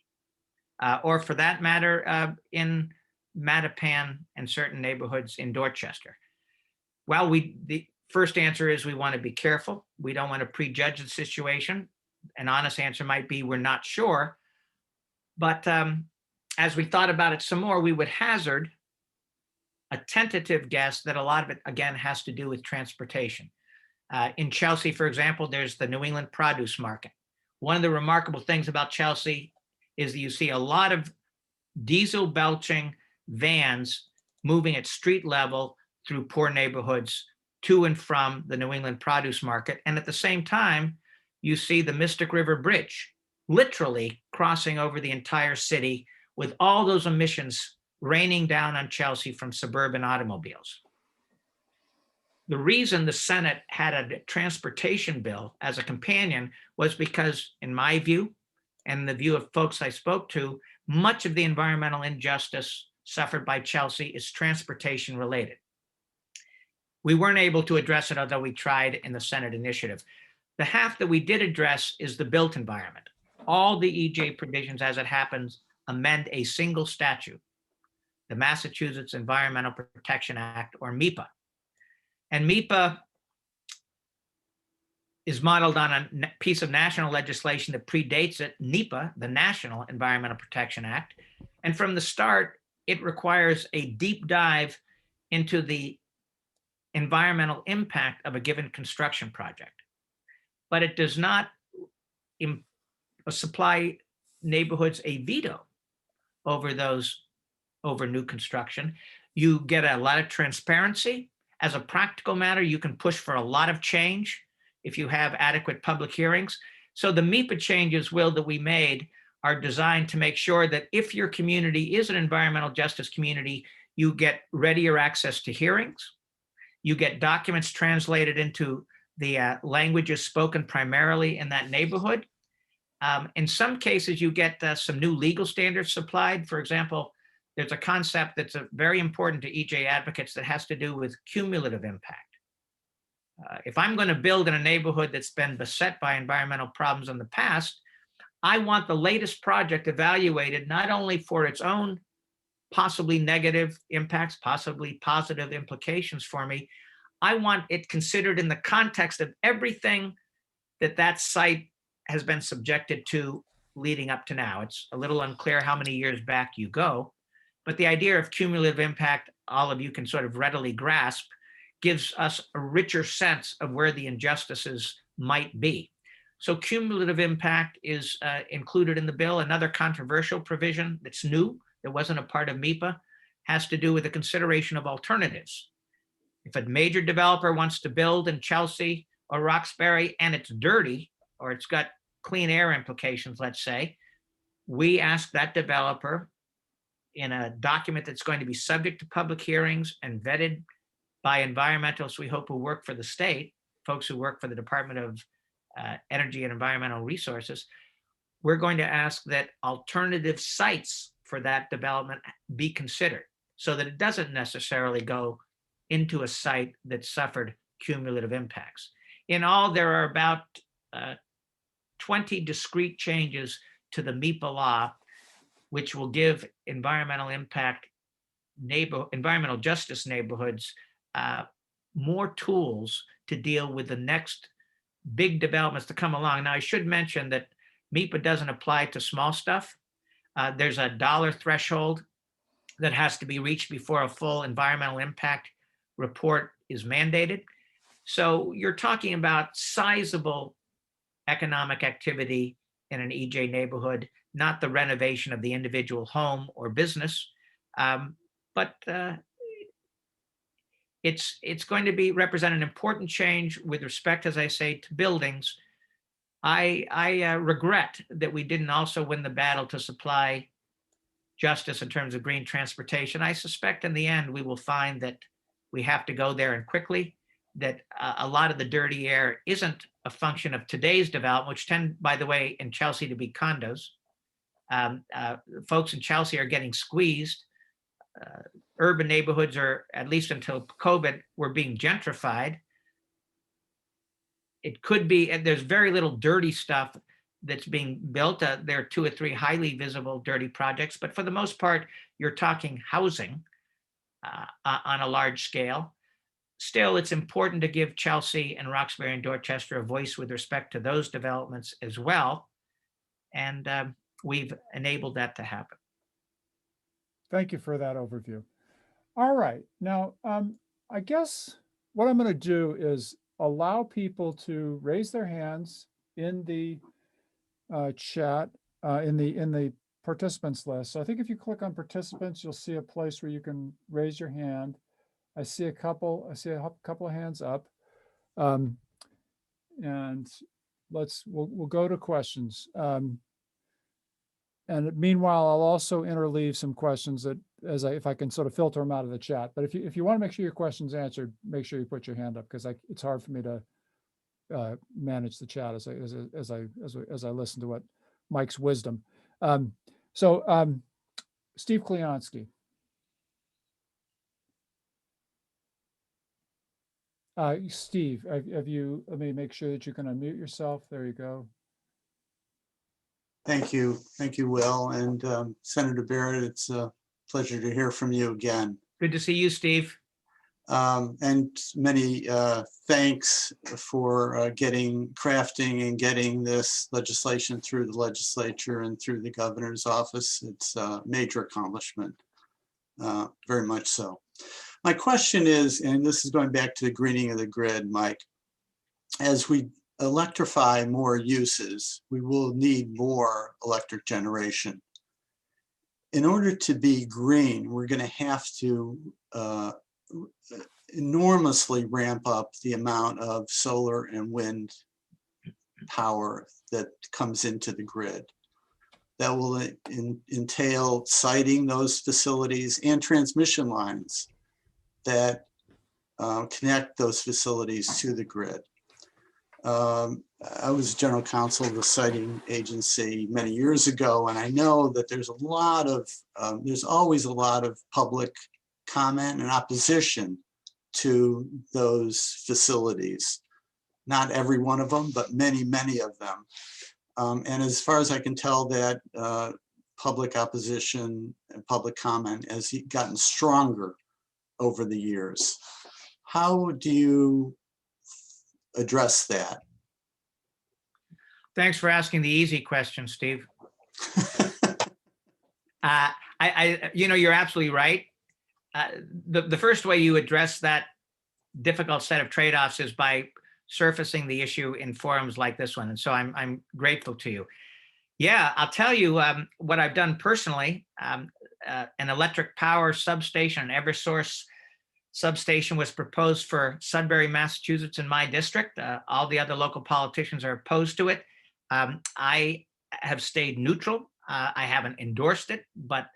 Or for that matter, in Mattapan and certain neighborhoods in Dorchester? Well, the first answer is we want to be careful. We don't want to prejudge the situation. An honest answer might be we're not sure. But as we thought about it some more, we would hazard a tentative guess that a lot of it, again, has to do with transportation. In Chelsea, for example, there's the New England produce market. One of the remarkable things about Chelsea is that you see a lot of diesel belching vans moving at street level through poor neighborhoods to and from the New England produce market. And at the same time, you see the Mystic River Bridge literally crossing over the entire city with all those emissions raining down on Chelsea from suburban automobiles. The reason the Senate had a transportation bill as a companion was because, in my view, and the view of folks I spoke to, much of the environmental injustice suffered by Chelsea is transportation related. We weren't able to address it, although we tried in the Senate initiative. The half that we did address is the built environment. All the EJ provisions, as it happens, amend a single statute, the Massachusetts Environmental Protection Act, or MEPA. And MEPA is modeled on a piece of national legislation that predates it, NEPA, the National Environmental Protection Act. And from the start, it requires a deep dive into the environmental impact of a given construction project. But it does not supply neighborhoods a veto over new construction. You get a lot of transparency. As a practical matter, you can push for a lot of change if you have adequate public hearings. So the MEPA changes, Will, that we made are designed to make sure that if your community is an environmental justice community, you get readier access to hearings, you get documents translated into the languages spoken primarily in that neighborhood. In some cases, you get some new legal standards supplied. For example, there's a concept that's very important to EJ advocates that has to do with cumulative impact. If I'm going to build in a neighborhood that's been beset by environmental problems in the past, I want the latest project evaluated not only for its own possibly negative impacts, possibly positive implications for me. I want it considered in the context of everything that site has been subjected to leading up to now. It's a little unclear how many years back you go, but the idea of cumulative impact, all of you can sort of readily grasp, gives us a richer sense of where the injustices might be. So cumulative impact is included in the bill. Another controversial provision that's new, that wasn't a part of MEPA, has to do with the consideration of alternatives. If a major developer wants to build in Chelsea or Roxbury and it's dirty, or it's got clean air implications, let's say, we ask that developer in a document that's going to be subject to public hearings and vetted by environmentalists we hope who work for the state, folks who work for the Department of Energy and Environmental Resources, we're going to ask that alternative sites for that development be considered so that it doesn't necessarily go into a site that suffered cumulative impacts. In all, there are about 20 discrete changes to the MEPA law, which will give environmental justice neighborhoods more tools to deal with the next big developments to come along. Now, I should mention that MEPA doesn't apply to small stuff. There's a dollar threshold that has to be reached before a full environmental impact report is mandated. So you're talking about sizable economic activity in an EJ neighborhood, not the renovation of the individual home or business, but it's going to represent an important change with respect, as I say, to buildings. I regret that we didn't also win the battle to supply justice in terms of green transportation. I suspect in the end we will find that we have to go there and quickly, that a lot of the dirty air isn't a function of today's development, which tend, by the way, in Chelsea to be condos. Folks in Chelsea are getting squeezed. urban neighborhoods are, at least until COVID, were being gentrified. It could be, and there's very little dirty stuff that's being built. There are 2 or 3 highly visible dirty projects, but for the most part, you're talking housing on a large scale. Still, it's important to give Chelsea and Roxbury and Dorchester a voice with respect to those developments as well. And we've enabled that to happen. Thank you for that overview. All right. Now, I guess what I'm going to do is allow people to raise their hands in the chat, in the participants list. So I think if you click on participants, you'll see a place where you can raise your hand. I see a couple of hands up. And we'll go to questions. And meanwhile, I'll also interleave some questions that if I can sort of filter them out of the chat. But if you want to make sure your question's answered, make sure you put your hand up, because it's hard for me to manage the chat as I listen to what Mike's wisdom. Steve Kleonsky. Steve, let me make sure that you can unmute yourself. There you go. Thank you, Will. And Senator Barrett, it's a pleasure to hear from you again. Good to see you, Steve. And many thanks for crafting and getting this legislation through the legislature and through the governor's office. It's a major accomplishment, very much so. My question is, and this is going back to the greening of the grid, Mike, as we electrify more uses, we will need more electric generation. In order to be green, we're going to have to enormously ramp up the amount of solar and wind power that comes into the grid. That will entail siting those facilities and transmission lines that connect those facilities to the grid. I was general counsel of the siting agency many years ago, and I know that there's always a lot of public comment and opposition to those facilities. Not every one of them, but many, many of them. And as far as I can tell, that public opposition and public comment has gotten stronger over the years. How do you address that? Thanks for asking the easy question, Steve. You're absolutely right. The first way you address that difficult set of trade-offs is by surfacing the issue in forums like this one. And so I'm grateful to you. Yeah, I'll tell you what I've done personally. An electric power substation, an Eversource substation, was proposed for Sudbury, Massachusetts, in my district. All the other local politicians are opposed to it. I have stayed neutral. I haven't endorsed it, but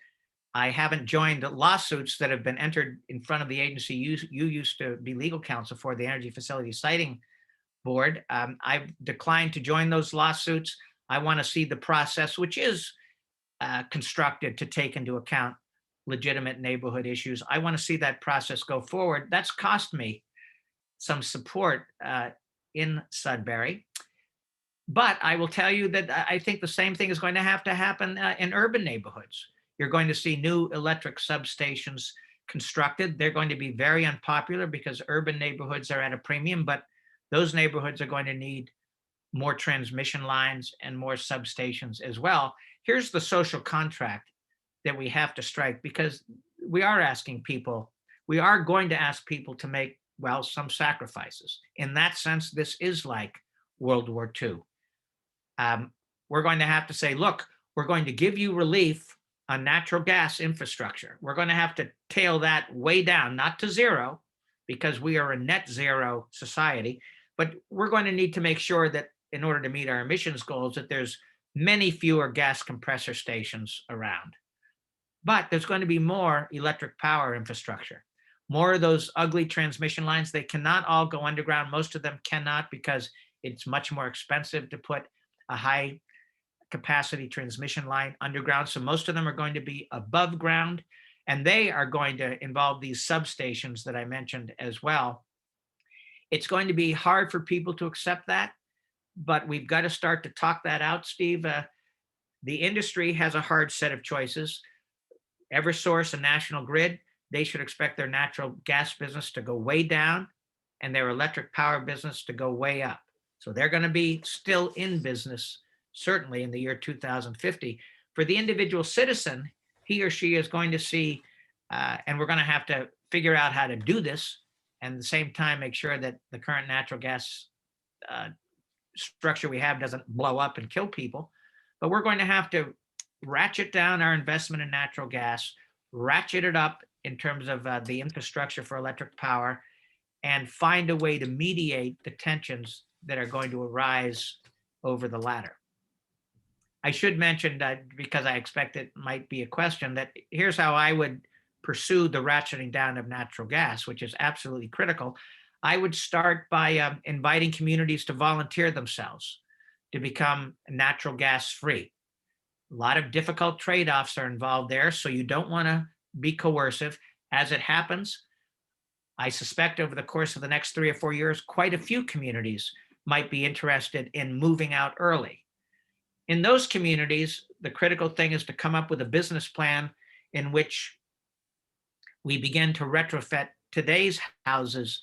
I haven't joined lawsuits that have been entered in front of the agency you used to be legal counsel for, the Energy Facility Siting Board. I've declined to join those lawsuits. I want to see the process, which is constructed to take into account legitimate neighborhood issues. I want to see that process go forward. That's cost me some support in Sudbury. But I will tell you that I think the same thing is going to happen in urban neighborhoods. You're going to see new electric substations constructed. They're going to be very unpopular because urban neighborhoods are at a premium, but those neighborhoods are going to need more transmission lines and more substations as well. Here's the social contract that we have to strike, because we are going to ask people to make, well, some sacrifices. In that sense, this is like World War II. We're going to have to say, look, we're going to give you relief on natural gas infrastructure. We're going to have to tail that way down, not to zero, because we are a net zero society, but we're going to need to make sure that in order to meet our emissions goals, that there's many fewer gas compressor stations around. But there's going to be more electric power infrastructure, more of those ugly transmission lines. They cannot all go underground. Most of them cannot, because it's much more expensive to put a high capacity transmission line underground. So most of them are going to be above ground. And they are going to involve these substations that I mentioned as well. It's going to be hard for people to accept that, but we've got to start to talk that out, Steve. The industry has a hard set of choices. Eversource and National Grid, they should expect their natural gas business to go way down and their electric power business to go way up. So they're going to be still in business, certainly in the year 2050. For the individual citizen, he or she is going to see, and we're going to have to figure out how to do this, and at the same time make sure that the current natural gas structure we have doesn't blow up and kill people. But we're going to have to ratchet down our investment in natural gas, ratchet it up in terms of the infrastructure for electric power, and find a way to mediate the tensions that are going to arise over the latter. I should mention that, because I expect it might be a question, that here's how I would pursue the ratcheting down of natural gas, which is absolutely critical. I would start by inviting communities to volunteer themselves to become natural gas free. A lot of difficult trade-offs are involved there, so you don't want to be coercive. As it happens, I suspect over the course of the next 3 or 4 years, quite a few communities might be interested in moving out early. In those communities, the critical thing is to come up with a business plan in which we begin to retrofit today's houses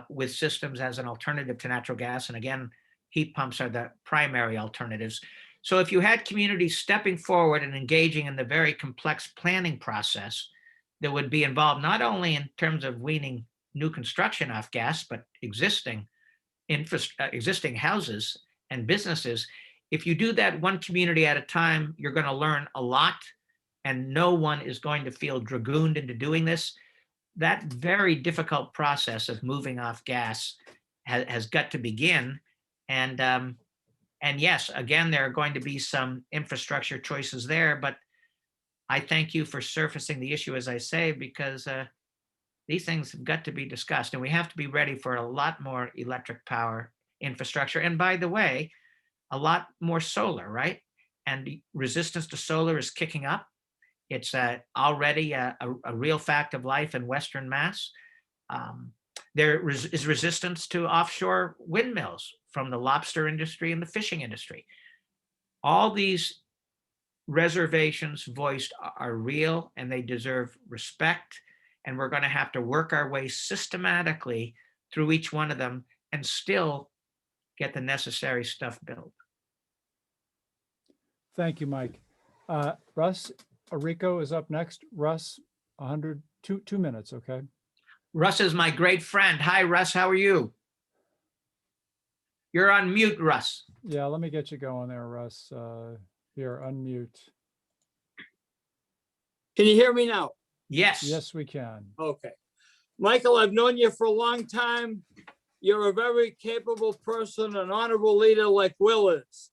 with systems as an alternative to natural gas. And again, heat pumps are the primary alternatives. So if you had communities stepping forward and engaging in the very complex planning process that would be involved, not only in terms of weaning new construction off gas, but existing houses and businesses, if you do that one community at a time, you're going to learn a lot, and no one is going to feel dragooned into doing this. That very difficult process of moving off gas has got to begin. And yes, again, there are going to be some infrastructure choices there, but I thank you for surfacing the issue, as I say, because these things have got to be discussed, and we have to be ready for a lot more electric power infrastructure. And by the way, a lot more solar, right? And resistance to solar is kicking up. It's already a real fact of life in Western Mass. There is resistance to offshore windmills from the lobster industry and the fishing industry. All these reservations voiced are real, and they deserve respect. And we're going to have to work our way systematically through each one of them and still get the necessary stuff built. Thank you, Mike. Russ Rico is up next. Russ, 2 minutes, okay? Russ is my great friend. Hi, Russ. How are you? You're on mute, Russ. Yeah, let me get you going there, Russ. Here, unmute. Can you hear me now? Yes. Yes, we can. Okay. Michael, I've known you for a long time. You're a very capable person, an honorable leader like Will is.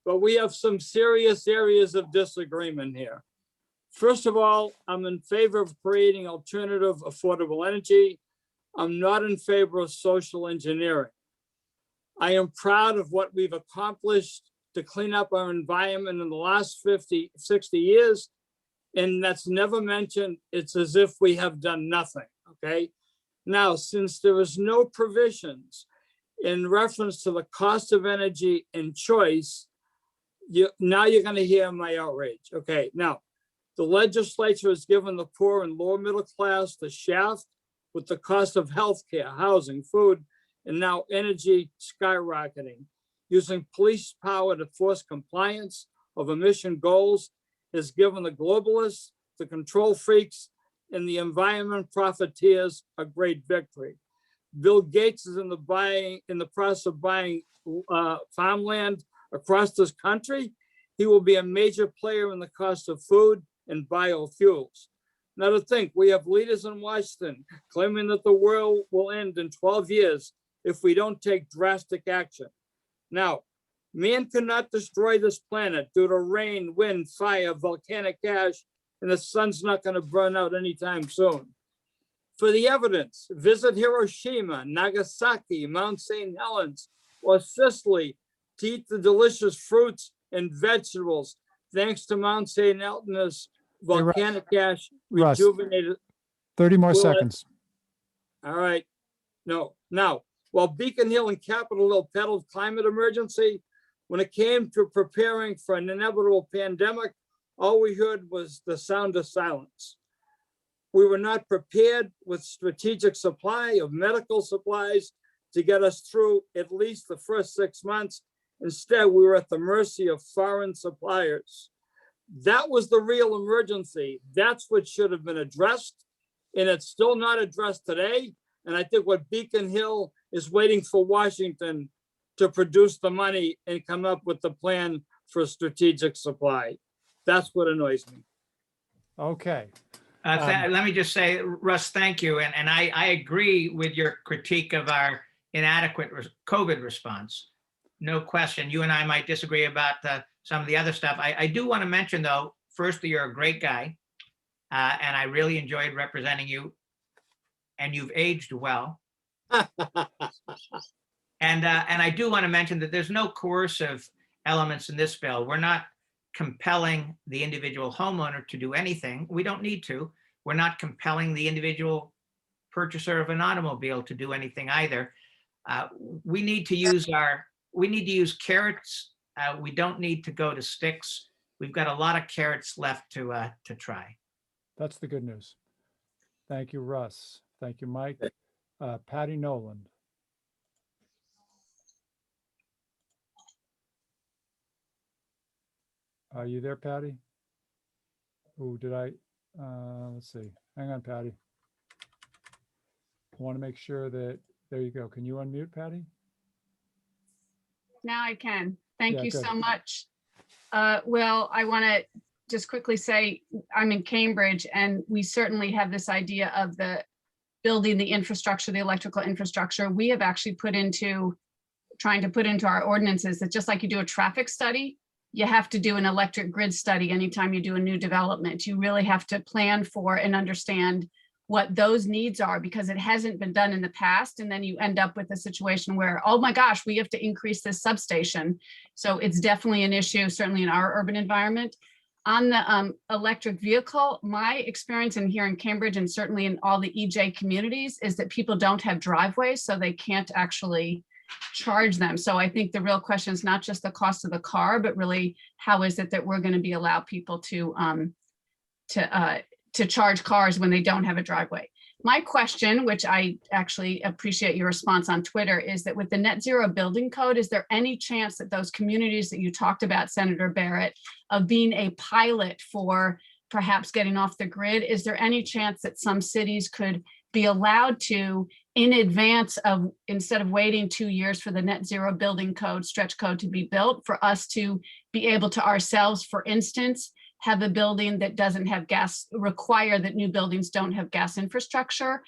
But we have some serious areas of disagreement here. First of all, I'm in favor of creating alternative affordable energy. I'm not in favor of social engineering. I am proud of what we've accomplished to clean up our environment in the last 50, 60 years. And that's never mentioned. It's as if we have done nothing, okay? Now, since there is no provisions in reference to the cost of energy and choice, now you're gonna hear my outrage. Okay, now, the legislature has given the poor and lower middle class the shaft with the cost of healthcare, housing, food, and now energy skyrocketing. Using police power to force compliance of emission goals has given the globalists, the control freaks, and the environment profiteers a great victory. Bill Gates is in the process of buying farmland across this country. He will be a major player in the cost of food and biofuels. Now to think, we have leaders in Washington claiming that the world will end in 12 years if we don't take drastic action. Now, man cannot destroy this planet due to rain, wind, fire, volcanic ash, and the sun's not going to burn out anytime soon. For the evidence, visit Hiroshima, Nagasaki, Mount St. Helens, or Sicily to eat the delicious fruits and vegetables thanks to Mount St. Helens volcanic ash Russ. rejuvenated. 30 more Will it- seconds. All right. No, now, while Beacon Hill and Capitol Hill peddled climate emergency, when it came to preparing for an inevitable pandemic, all we heard was the sound of silence. We were not prepared with strategic supply of medical supplies to get us through at least the first 6 months. Instead, we were at the mercy of foreign suppliers. That was the real emergency. That's what should have been addressed. And it's still not addressed today. And I think what Beacon Hill is waiting for Washington to produce the money and come up with the plan for strategic supply. That's what annoys me. Okay. Let me just say, Russ, thank you. And I agree with your critique of our inadequate COVID response. No question. You and I might disagree about some of the other stuff. I do want to mention, though, first, that you're a great guy. And I really enjoyed representing you. And you've aged well. And I do want to mention that there's no coercive elements in this bill. We're not compelling the individual homeowner to do anything. We don't need to. We're not compelling the individual purchaser of an automobile to do anything either. We need to use carrots. We don't need to go to sticks. We've got a lot of carrots left to try. That's the good news. Thank you, Russ. Thank you, Mike. Patty Noland. Are you there, Patty? Oh, did I? Let's see. Hang on, Patty. I want to make sure that, there you go. Can you unmute, Patty? Now I can. Thank Yeah, you good. so much. Well, I want to just quickly say I'm in Cambridge, and we certainly have this idea of the building the infrastructure, the electrical infrastructure. We have actually trying to put into our ordinances that just like you do a traffic study, you have to do an electric grid study anytime you do a new development. You really have to plan for and understand what those needs are, because it hasn't been done in the past. And then you end up with a situation where, oh my gosh, we have to increase this substation. So it's definitely an issue, certainly in our urban environment. On the electric vehicle, my experience in here in Cambridge and certainly in all the EJ communities is that people don't have driveways, so they can't actually charge them. So I think the real question is not just the cost of the car, but really how is it that we're going to be allow people to charge cars when they don't have a driveway. My question, which I actually appreciate your response on Twitter, is that with the net zero building code, is there any chance that those communities that you talked about, Senator Barrett, of being a pilot for perhaps getting off the grid, is there any chance that some cities could be allowed to, in advance of, instead of waiting 2 years for the net zero building code, stretch code to be built, for us to be able to ourselves, for instance, have a building that doesn't have gas, require that new buildings don't have gas infrastructure,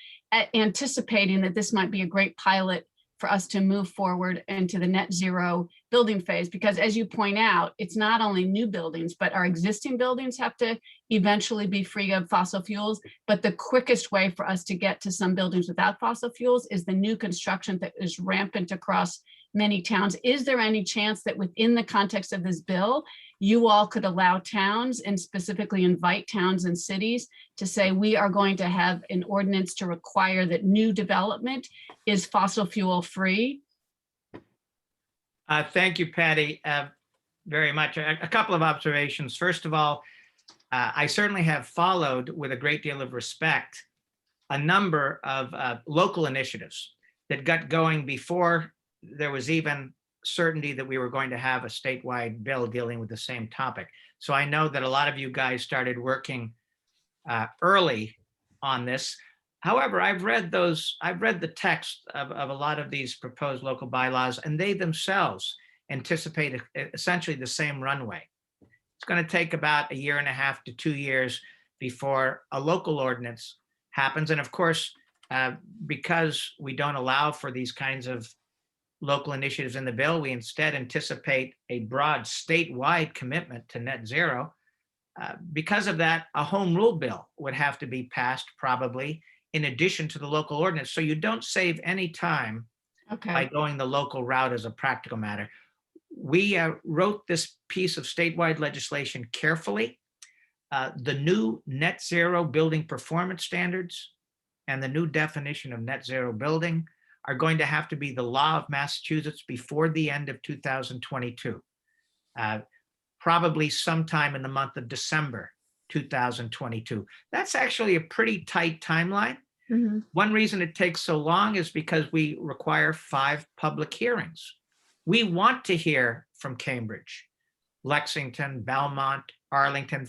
anticipating that this might be a great pilot for us to move forward into the net zero building phase? Because as you point out, it's not only new buildings, but our existing buildings have to eventually be free of fossil fuels. But the quickest way for us to get to some buildings without fossil fuels is the new construction that is rampant across many towns. Is there any chance that within the context of this bill, you all could allow towns, and specifically invite towns and cities to say, we are going to have an ordinance to require that new development is fossil fuel free? Thank you, Patty, very much. A couple of observations. First of all, I certainly have followed with a great deal of respect a number of local initiatives that got going before there was even certainty that we were going to have a statewide bill dealing with the same topic. So I know that a lot of you guys started working early on this. However, I've read the text of a lot of these proposed local bylaws, and they themselves anticipate essentially the same runway. It's going to take about 1.5 to 2 years before a local ordinance happens. And of course, because we don't allow for these kinds of local initiatives in the bill, we instead anticipate a broad statewide commitment to net zero. Because of that, a home rule bill would have to be passed probably in addition to the local ordinance. So you don't save any time by going the local route as a practical matter. We wrote this piece of statewide legislation carefully. the new net zero building performance standards and the new definition of net zero building are going to have to be the law of Massachusetts before the end of 2022. Probably sometime in the month of December 2022. That's actually a pretty tight timeline. One reason it takes so long is because we require 5 public hearings. We want to hear from Cambridge, Lexington, Belmont, Arlington,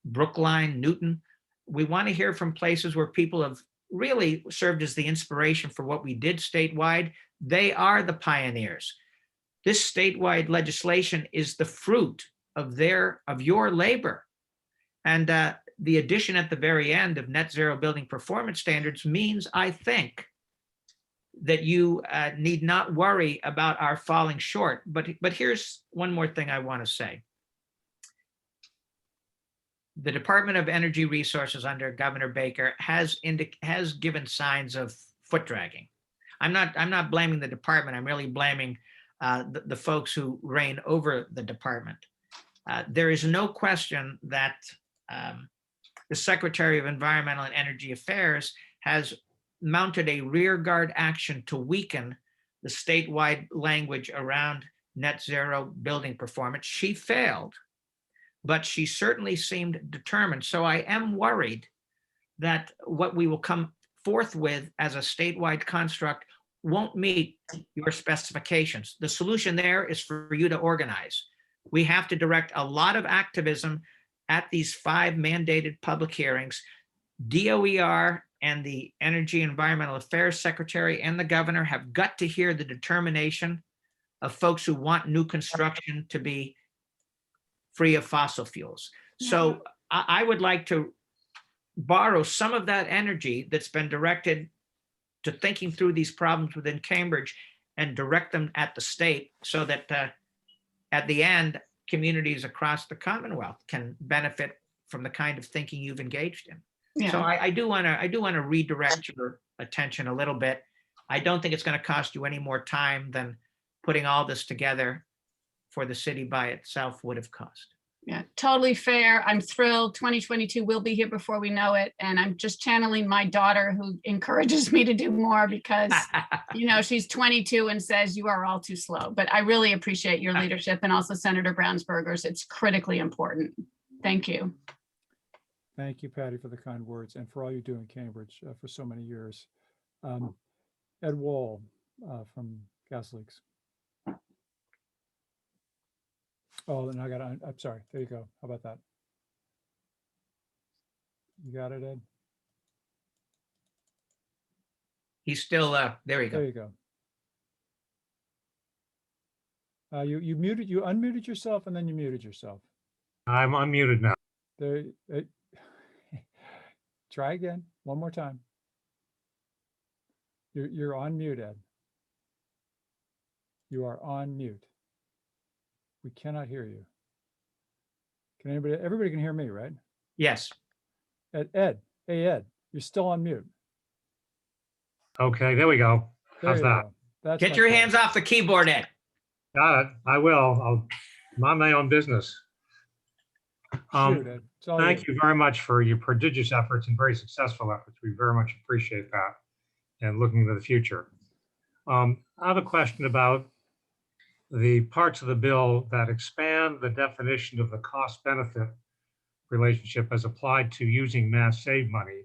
Brookline, Newton. We want to hear from places where people have really served as the inspiration for what we did statewide. They are the pioneers. This statewide legislation is the fruit of your labor. And the addition at the very end of net zero building performance standards means, I think, that you need not worry about our falling short. But here's one more thing I want to say. The Department of Energy Resources under Governor Baker has given signs of foot dragging. I'm not blaming the department. I'm really blaming the folks who reign over the department. There is no question that the Secretary of Environmental and Energy Affairs has mounted a rearguard action to weaken the statewide language around net zero building performance. She failed, but she certainly seemed determined. So I am worried that what we will come forth with as a statewide construct won't meet your specifications. The solution there is for you to organize. We have to direct a lot of activism at these 5 mandated public hearings. DOER and the Energy and Environmental Affairs Secretary and the governor have got to hear the determination of folks who want new construction to be free of fossil fuels. So I would like to borrow some of that energy that's been directed to thinking through these problems within Cambridge and direct them at the state so that at the end, communities across the Commonwealth can benefit from the kind of thinking you've engaged in. Yeah. So I do want to redirect your attention a little bit. I don't think it's going to cost you any more time than putting all this together for the city by itself would have cost. Yeah, totally fair. I'm thrilled. 2022 will be here before we know it. And I'm just channeling my daughter who encourages me to do more because, she's 22 and says you are all too slow. But I really appreciate your leadership and also Senator Brownsberger's. It's critically important. Thank you. Thank you, Patty, for the kind words and for all you do in Cambridge for so many years. Ed Wall from Gas Leaks. Oh, then I'm sorry. There you go. How about that? You got it, Ed? He's still, there you go. There you go. You unmuted yourself and then you muted yourself. I'm unmuted now. There, try again, one more time. You're on mute, Ed. You are on mute. We cannot hear you. Can everybody can hear me, right? Yes. Ed, hey Ed, you're still on mute. Okay, there we go. How's that? That's Get your hands off the keyboard, Ed. Got it. I will. I'll mind my own business. Shoot, Ed. It's all Thank you very much for your prodigious efforts and very successful efforts. We very much appreciate that and looking into the future. I have a question about the parts of the bill that expand the definition of the cost-benefit relationship as applied to using mass save money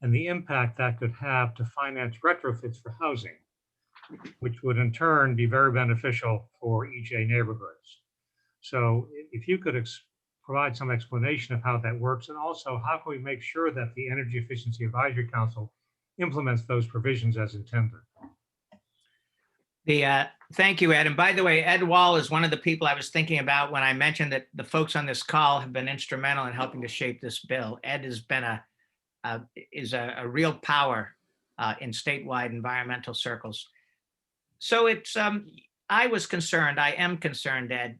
and the impact that could have to finance retrofits for housing, which would in turn be very beneficial for EJ neighborhoods. So if you could provide some explanation of how that works, and also how can we make sure that the Energy Efficiency Advisory Council implements those provisions as intended? Thank you, Ed. And by the way, Ed Wall is one of the people I was thinking about when I mentioned that the folks on this call have been instrumental in helping to shape this bill. Ed has been is a real power in statewide environmental circles. So it's I am concerned, Ed,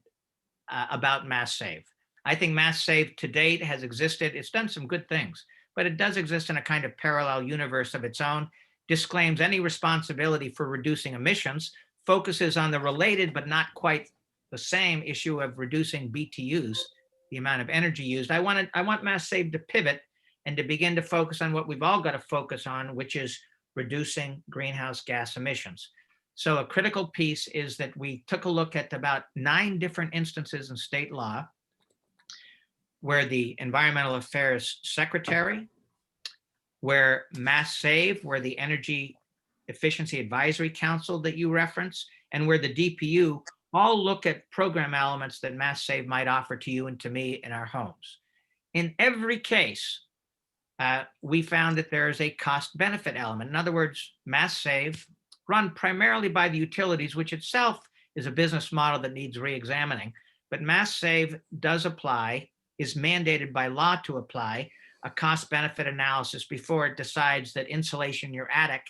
about Mass Save. I think Mass Save to date has existed. It's done some good things, but it does exist in a kind of parallel universe of its own, disclaims any responsibility for reducing emissions, focuses on the related but not quite the same issue of reducing BTUs, the amount of energy used. I want Mass Save to pivot and to begin to focus on what we've all got to focus on, which is reducing greenhouse gas emissions. So a critical piece is that we took a look at about 9 different instances in state law where the Environmental Affairs Secretary, where Mass Save, where the Energy Efficiency Advisory Council that you reference, and where the DPU all look at program elements that Mass Save might offer to you and to me in our homes. In every case, we found that there is a cost benefit element. In other words, Mass Save, run primarily by the utilities, which itself is a business model that needs re-examining, but Mass Save does apply, is mandated by law to apply a cost benefit analysis before it decides that insulation in your attic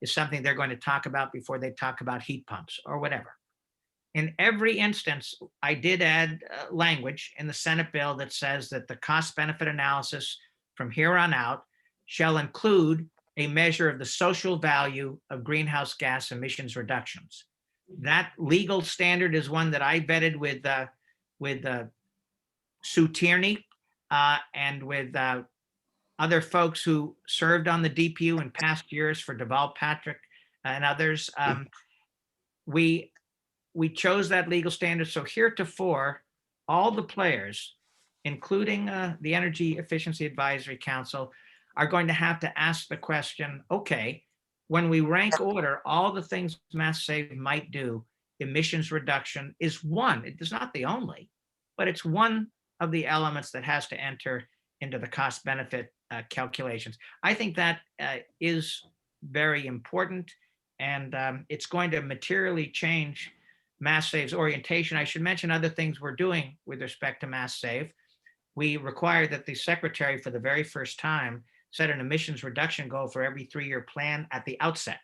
is something they're going to talk about before they talk about heat pumps or whatever. In every instance, I did add language in the Senate bill that says that the cost benefit analysis from here on out shall include a measure of the social value of greenhouse gas emissions reductions. That legal standard is one that I vetted with Sue Tierney and with other folks who served on the DPU in past years for Deval Patrick and others. We chose that legal standard. So heretofore, all the players, including the Energy Efficiency Advisory Council, are going to have to ask the question, okay, when we rank order all the things Mass Save might do, emissions reduction is one. It is not the only, but it's one of the elements that has to enter into the cost benefit calculations. I think that is very important, and it's going to materially change Mass Save's orientation. I should mention other things we're doing with respect to Mass Save. We require that the secretary, for the very first time, set an emissions reduction goal for every 3-year plan at the outset.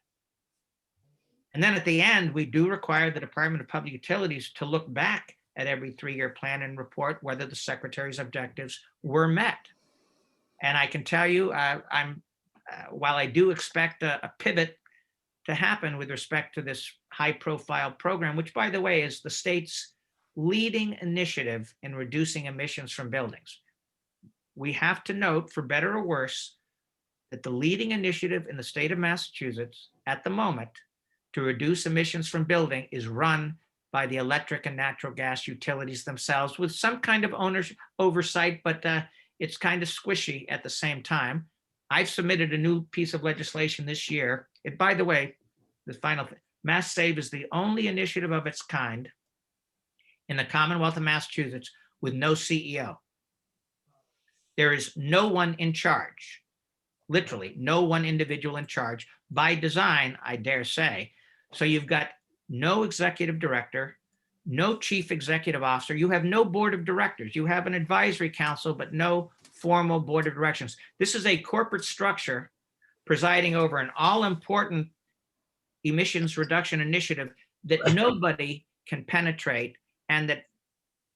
And then at the end, we do require the Department of Public Utilities to look back at every 3-year plan and report whether the secretary's objectives were met. And I can tell you, while I do expect a pivot to happen with respect to this high-profile program, which, by the way, is the state's leading initiative in reducing emissions from buildings. We have to note, for better or worse, that the leading initiative in the state of Massachusetts at the moment to reduce emissions from building is run by the electric and natural gas utilities themselves with some kind of oversight, but it's kind of squishy at the same time. I've submitted a new piece of legislation this year. And by the way, the final thing, Mass Save is the only initiative of its kind in the Commonwealth of Massachusetts with no CEO. There is no one in charge, literally no one individual in charge by design, I dare say. So you've got no executive director, no chief executive officer. You have no board of directors. You have an advisory council, but no formal board of directors. This is a corporate structure presiding over an all-important emissions reduction initiative that nobody can penetrate and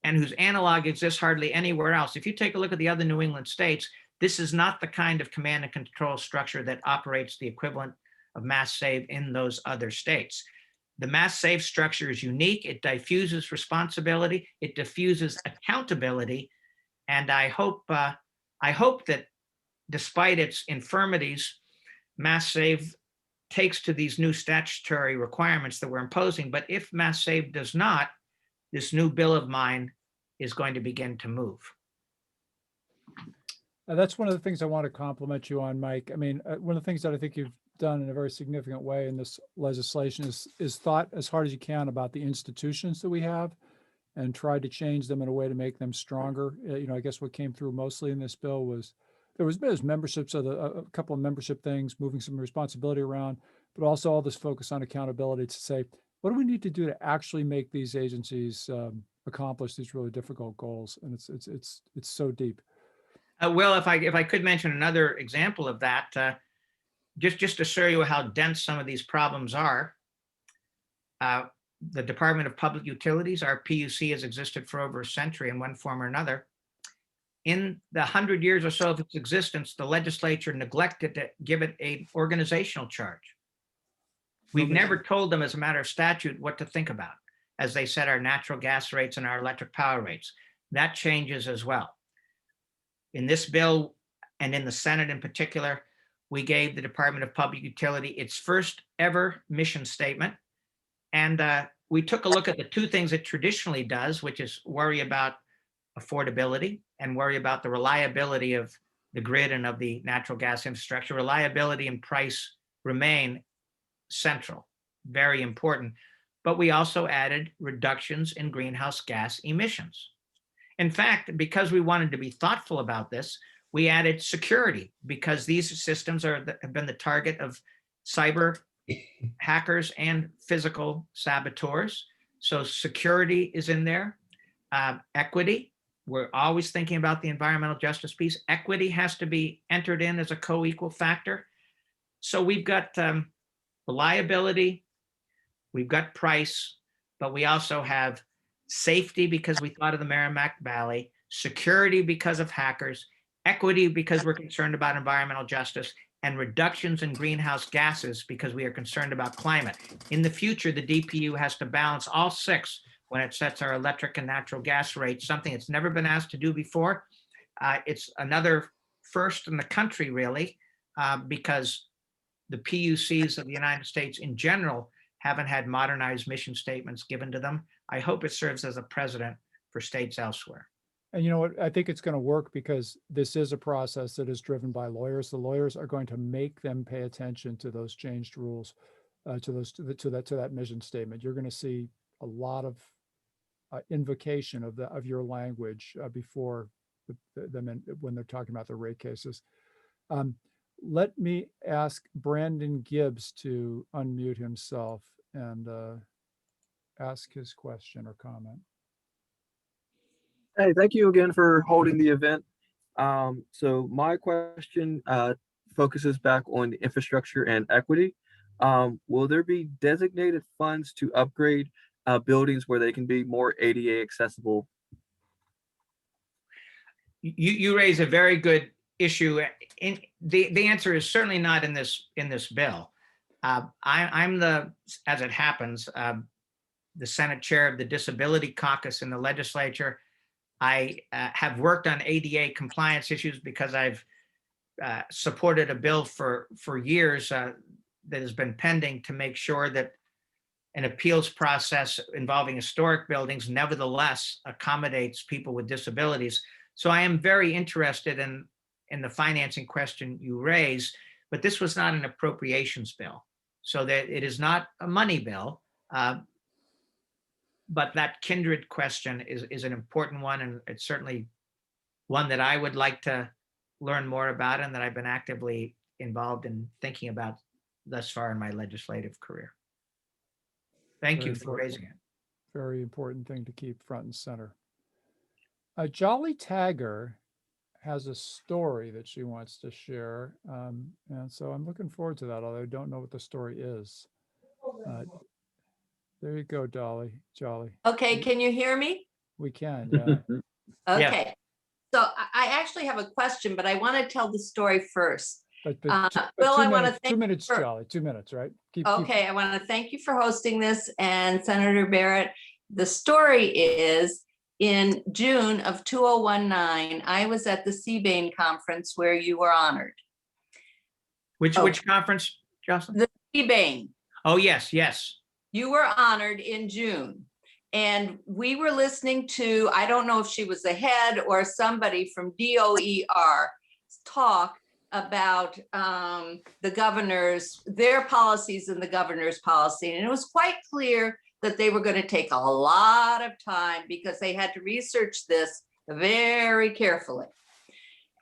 whose analog exists hardly anywhere else. If you take a look at the other New England states, this is not the kind of command and control structure that operates the equivalent of Mass Save in those other states. The Mass Save structure is unique. It diffuses responsibility. It diffuses accountability. And I hope that despite its infirmities, Mass Save takes to these new statutory requirements that we're imposing. But if Mass Save does not, this new bill of mine is going to begin to move. That's one of the things I want to compliment you on, Mike. I mean, one of the things that I think you've done in a very significant way in this legislation is thought as hard as you can about the institutions that we have and tried to change them in a way to make them stronger. I guess what came through mostly in this bill was there was memberships of a couple of membership things, moving some responsibility around, but also all this focus on accountability to say, what do we need to do to actually make these agencies accomplish these really difficult goals? And it's so deep. Will, if I could mention another example of that, just to show you how dense some of these problems are, the Department of Public Utilities, our PUC, has existed for over a century in one form or another. In the 100 years or so of its existence, the legislature neglected to give it an organizational charge. We've never told them, as a matter of statute, what to think about as they set our natural gas rates and our electric power rates. That changes as well. In this bill, and in the Senate in particular, we gave the Department of Public Utility its first ever mission statement. And we took a look at the two things it traditionally does, which is worry about affordability and worry about the reliability of the grid and of the natural gas infrastructure. Reliability and price remain central, very important. But we also added reductions in greenhouse gas emissions. In fact, because we wanted to be thoughtful about this, we added security, because these systems have been the target of cyber hackers and physical saboteurs. So security is in there. Equity, we're always thinking about the environmental justice piece. Equity has to be entered in as a co-equal factor. So we've got reliability, we've got price, but we also have safety because we thought of the Merrimack Valley, security because of hackers, equity because we're concerned about environmental justice, and reductions in greenhouse gases because we are concerned about climate. In the future, the DPU has to balance all six when it sets our electric and natural gas rates, something it's never been asked to do before. It's another first in the country, really, because the PUCs of the United States in general haven't had modernized mission statements given to them. I hope it serves as a precedent for states elsewhere. And you know what? I think it's going to work because this is a process that is driven by lawyers. The lawyers are going to make them pay attention to those changed rules, to that mission statement. You're going to see a lot of invocation of your language before when they're talking about the rate cases. Let me ask Brandon Gibbs to unmute himself and ask his question or comment. Hey, thank you again for holding the event. So my question focuses back on infrastructure and equity. Will there be designated funds to upgrade buildings where they can be more ADA accessible? You raise a very good issue. The answer is certainly not in this bill. I'm as it happens, the Senate chair of the Disability Caucus in the legislature. I have worked on ADA compliance issues because I've supported a bill for years that has been pending to make sure that an appeals process involving historic buildings nevertheless accommodates people with disabilities. So I am very interested in the financing question you raise, but this was not an appropriations bill. So that it is not a money bill. But that kindred question is an important one, and it's certainly one that I would like to learn more about and that I've been actively involved in thinking about thus far in my legislative career. Thank you for raising it. Very important thing to keep front and center. Jolly Tagger has a story that she wants to share, and so I'm looking forward to that, although I don't know what the story is. There you go, Jolly. Okay, can you hear me? We can, yeah. Okay, so I actually have a question, but I want to tell the story first. But Bill, I want to thank 2 minutes, for- Jolly, 2 minutes, right? Okay, I want to thank you for hosting this, and Senator Barrett. The story is in June of 2019, I was at the CBANE conference where you were honored. Which conference, Jocelyn? The CBANE. Oh, yes. You were honored in June, and we were listening to, I don't know if she was the head or somebody from DOER talk about the governor's, their policies and the governor's policy. And it was quite clear that they were going to take a lot of time because they had to research this very carefully.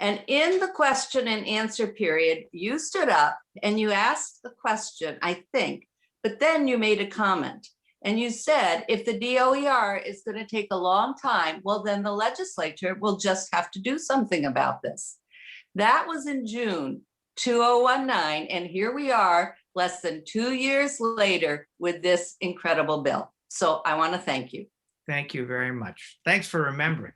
And in the question and answer period, you stood up and you asked the question, I think, but then you made a comment and you said, if the DOER is going to take a long time, well, then the legislature will just have to do something about this. That was in June 2019. And here we are less than 2 years later with this incredible bill. So I want to thank you. Thank you very much. Thanks for remembering.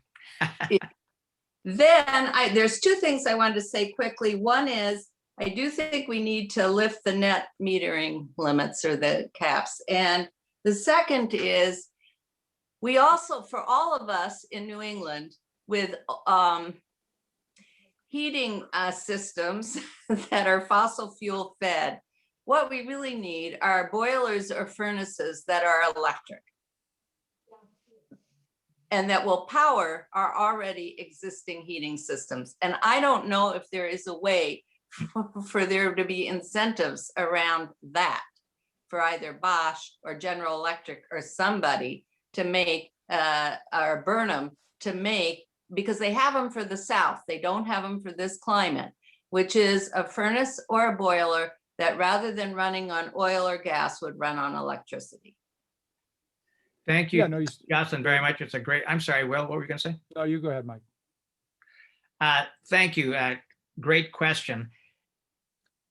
Then there's two things I wanted to say quickly. One is, I do think we need to lift the net metering limits or the caps. And the second is, We also, for all of us in New England with heating systems that are fossil fuel fed, what we really need are boilers or furnaces that are electric and that will power our already existing heating systems. And I don't know if there is a way for there to be incentives around that for either Bosch or General Electric or somebody to make, or Burnham to make, because they have them for the South. They don't have them for this climate, which is a furnace or a boiler that rather than running on oil or gas would run on electricity. Thank Yeah, you, no, Jocelyn, very much. It's a great, I'm sorry, Will, what were you going to say? no, you go ahead, Mike. Thank you. Great question.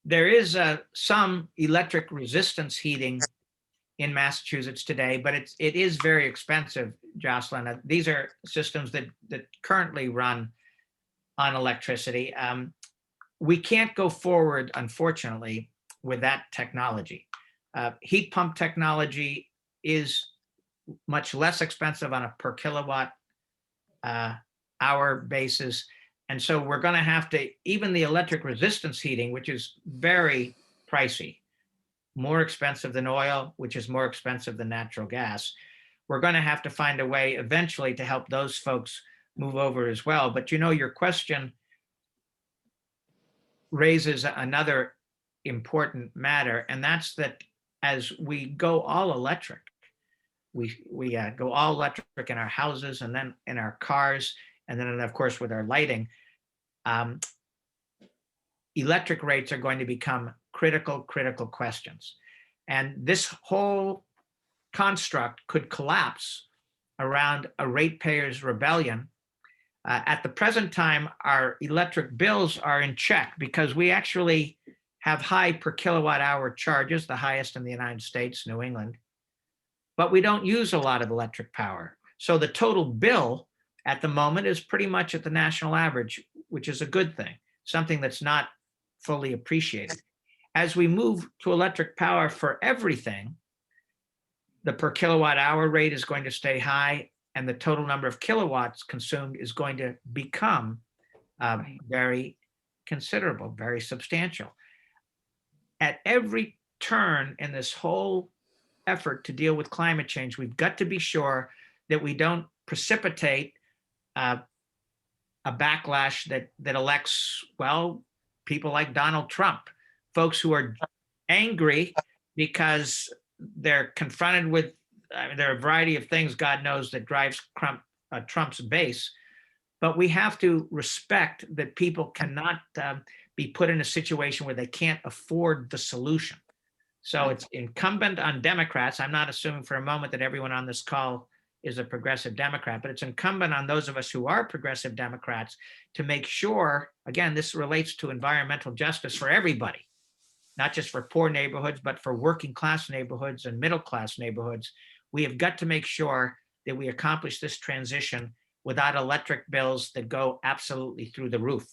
There is some electric resistance heating in Massachusetts today, but it is very expensive, Jocelyn. These are systems that currently run on electricity. We can't go forward, unfortunately, with that technology. Heat pump technology is much less expensive on a per kilowatt hour basis. And so we're going to have to, even the electric resistance heating, which is very pricey, more expensive than oil, which is more expensive than natural gas. We're going to have to find a way eventually to help those folks move over as well. But you know, your question raises another important matter, and that's that as we go all electric, we go all electric in our houses and then in our cars, and then of course with our lighting, electric rates are going to become critical questions. And this whole construct could collapse around a ratepayers' rebellion. At the present time, our electric bills are in check because we actually have high per kilowatt hour charges, the highest in the United States, New England, but we don't use a lot of electric power. So the total bill at the moment is pretty much at the national average, which is a good thing, something that's not fully appreciated. As we move to electric power for everything, the per kilowatt hour rate is going to stay high, and the total number of kilowatts consumed is going to become very considerable, very substantial. At every turn in this whole effort to deal with climate change, we've got to be sure that we don't precipitate a backlash that elects, well, people like Donald Trump, folks who are angry because they're confronted with, there are a variety of things, God knows, that drives Trump's base. But we have to respect that people cannot be put in a situation where they can't afford the solution. So it's incumbent on Democrats. I'm not assuming for a moment that everyone on this call is a progressive Democrat, but it's incumbent on those of us who are progressive Democrats to make sure, again, this relates to environmental justice for everybody, not just for poor neighborhoods, but for working class neighborhoods and middle class neighborhoods. We have got to make sure that we accomplish this transition without electric bills that go absolutely through the roof.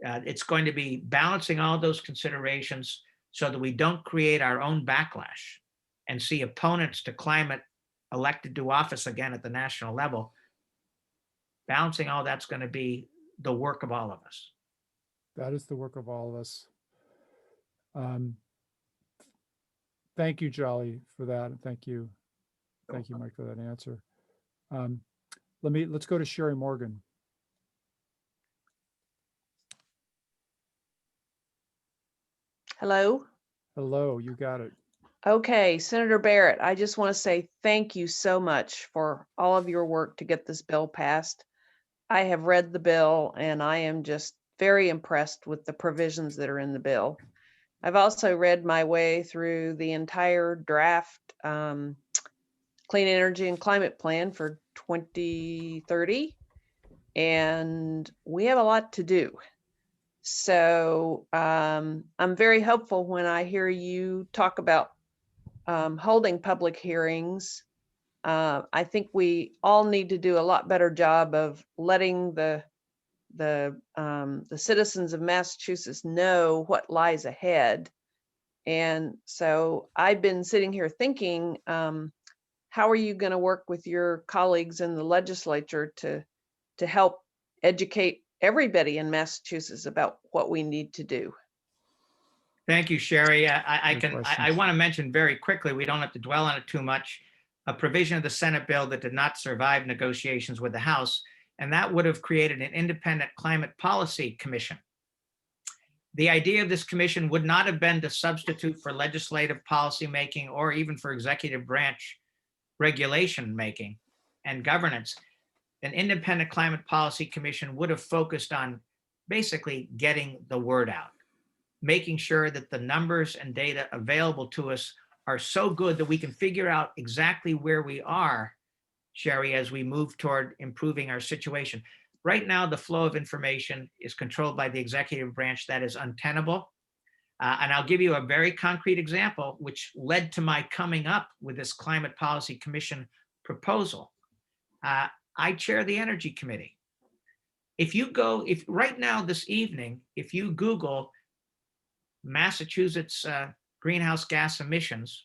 It's going to be balancing all those considerations so that we don't create our own backlash and see opponents to climate elected to office again at the national level. Balancing all that's going to be the work of all of us. That is the work of all of us. Thank you, Jolly, for that. Thank you, Mike, for that answer. Let's go to Sherry Morgan. Hello. Hello, you got it. Okay, Senator Barrett, I just want to say thank you so much for all of your work to get this bill passed. I have read the bill and I am just very impressed with the provisions that are in the bill. I've also read my way through the entire draft Clean Energy and Climate Plan for 2030, and we have a lot to do. So I'm very hopeful when I hear you talk about holding public hearings. I think we all need to do a lot better job of letting the citizens of Massachusetts know what lies ahead. And so I've been sitting here thinking, how are you going to work with your colleagues in the legislature to help educate everybody in Massachusetts about what we need to do? Thank you, Sherry. I Good can, I questions. want to mention very quickly, we don't have to dwell on it too much, a provision of the Senate bill that did not survive negotiations with the House, and that would have created an independent climate policy commission. The idea of this commission would not have been to substitute for legislative policy making or even for executive branch regulation making and governance. An independent climate policy commission would have focused on basically getting the word out, making sure that the numbers and data available to us are so good that we can figure out exactly where we are, Sherry, as we move toward improving our situation. Right now, the flow of information is controlled by the executive branch. That is untenable. And I'll give you a very concrete example, which led to my coming up with this Climate Policy Commission proposal. I chair the Energy Committee. If right now this evening, if you Google Massachusetts greenhouse gas emissions,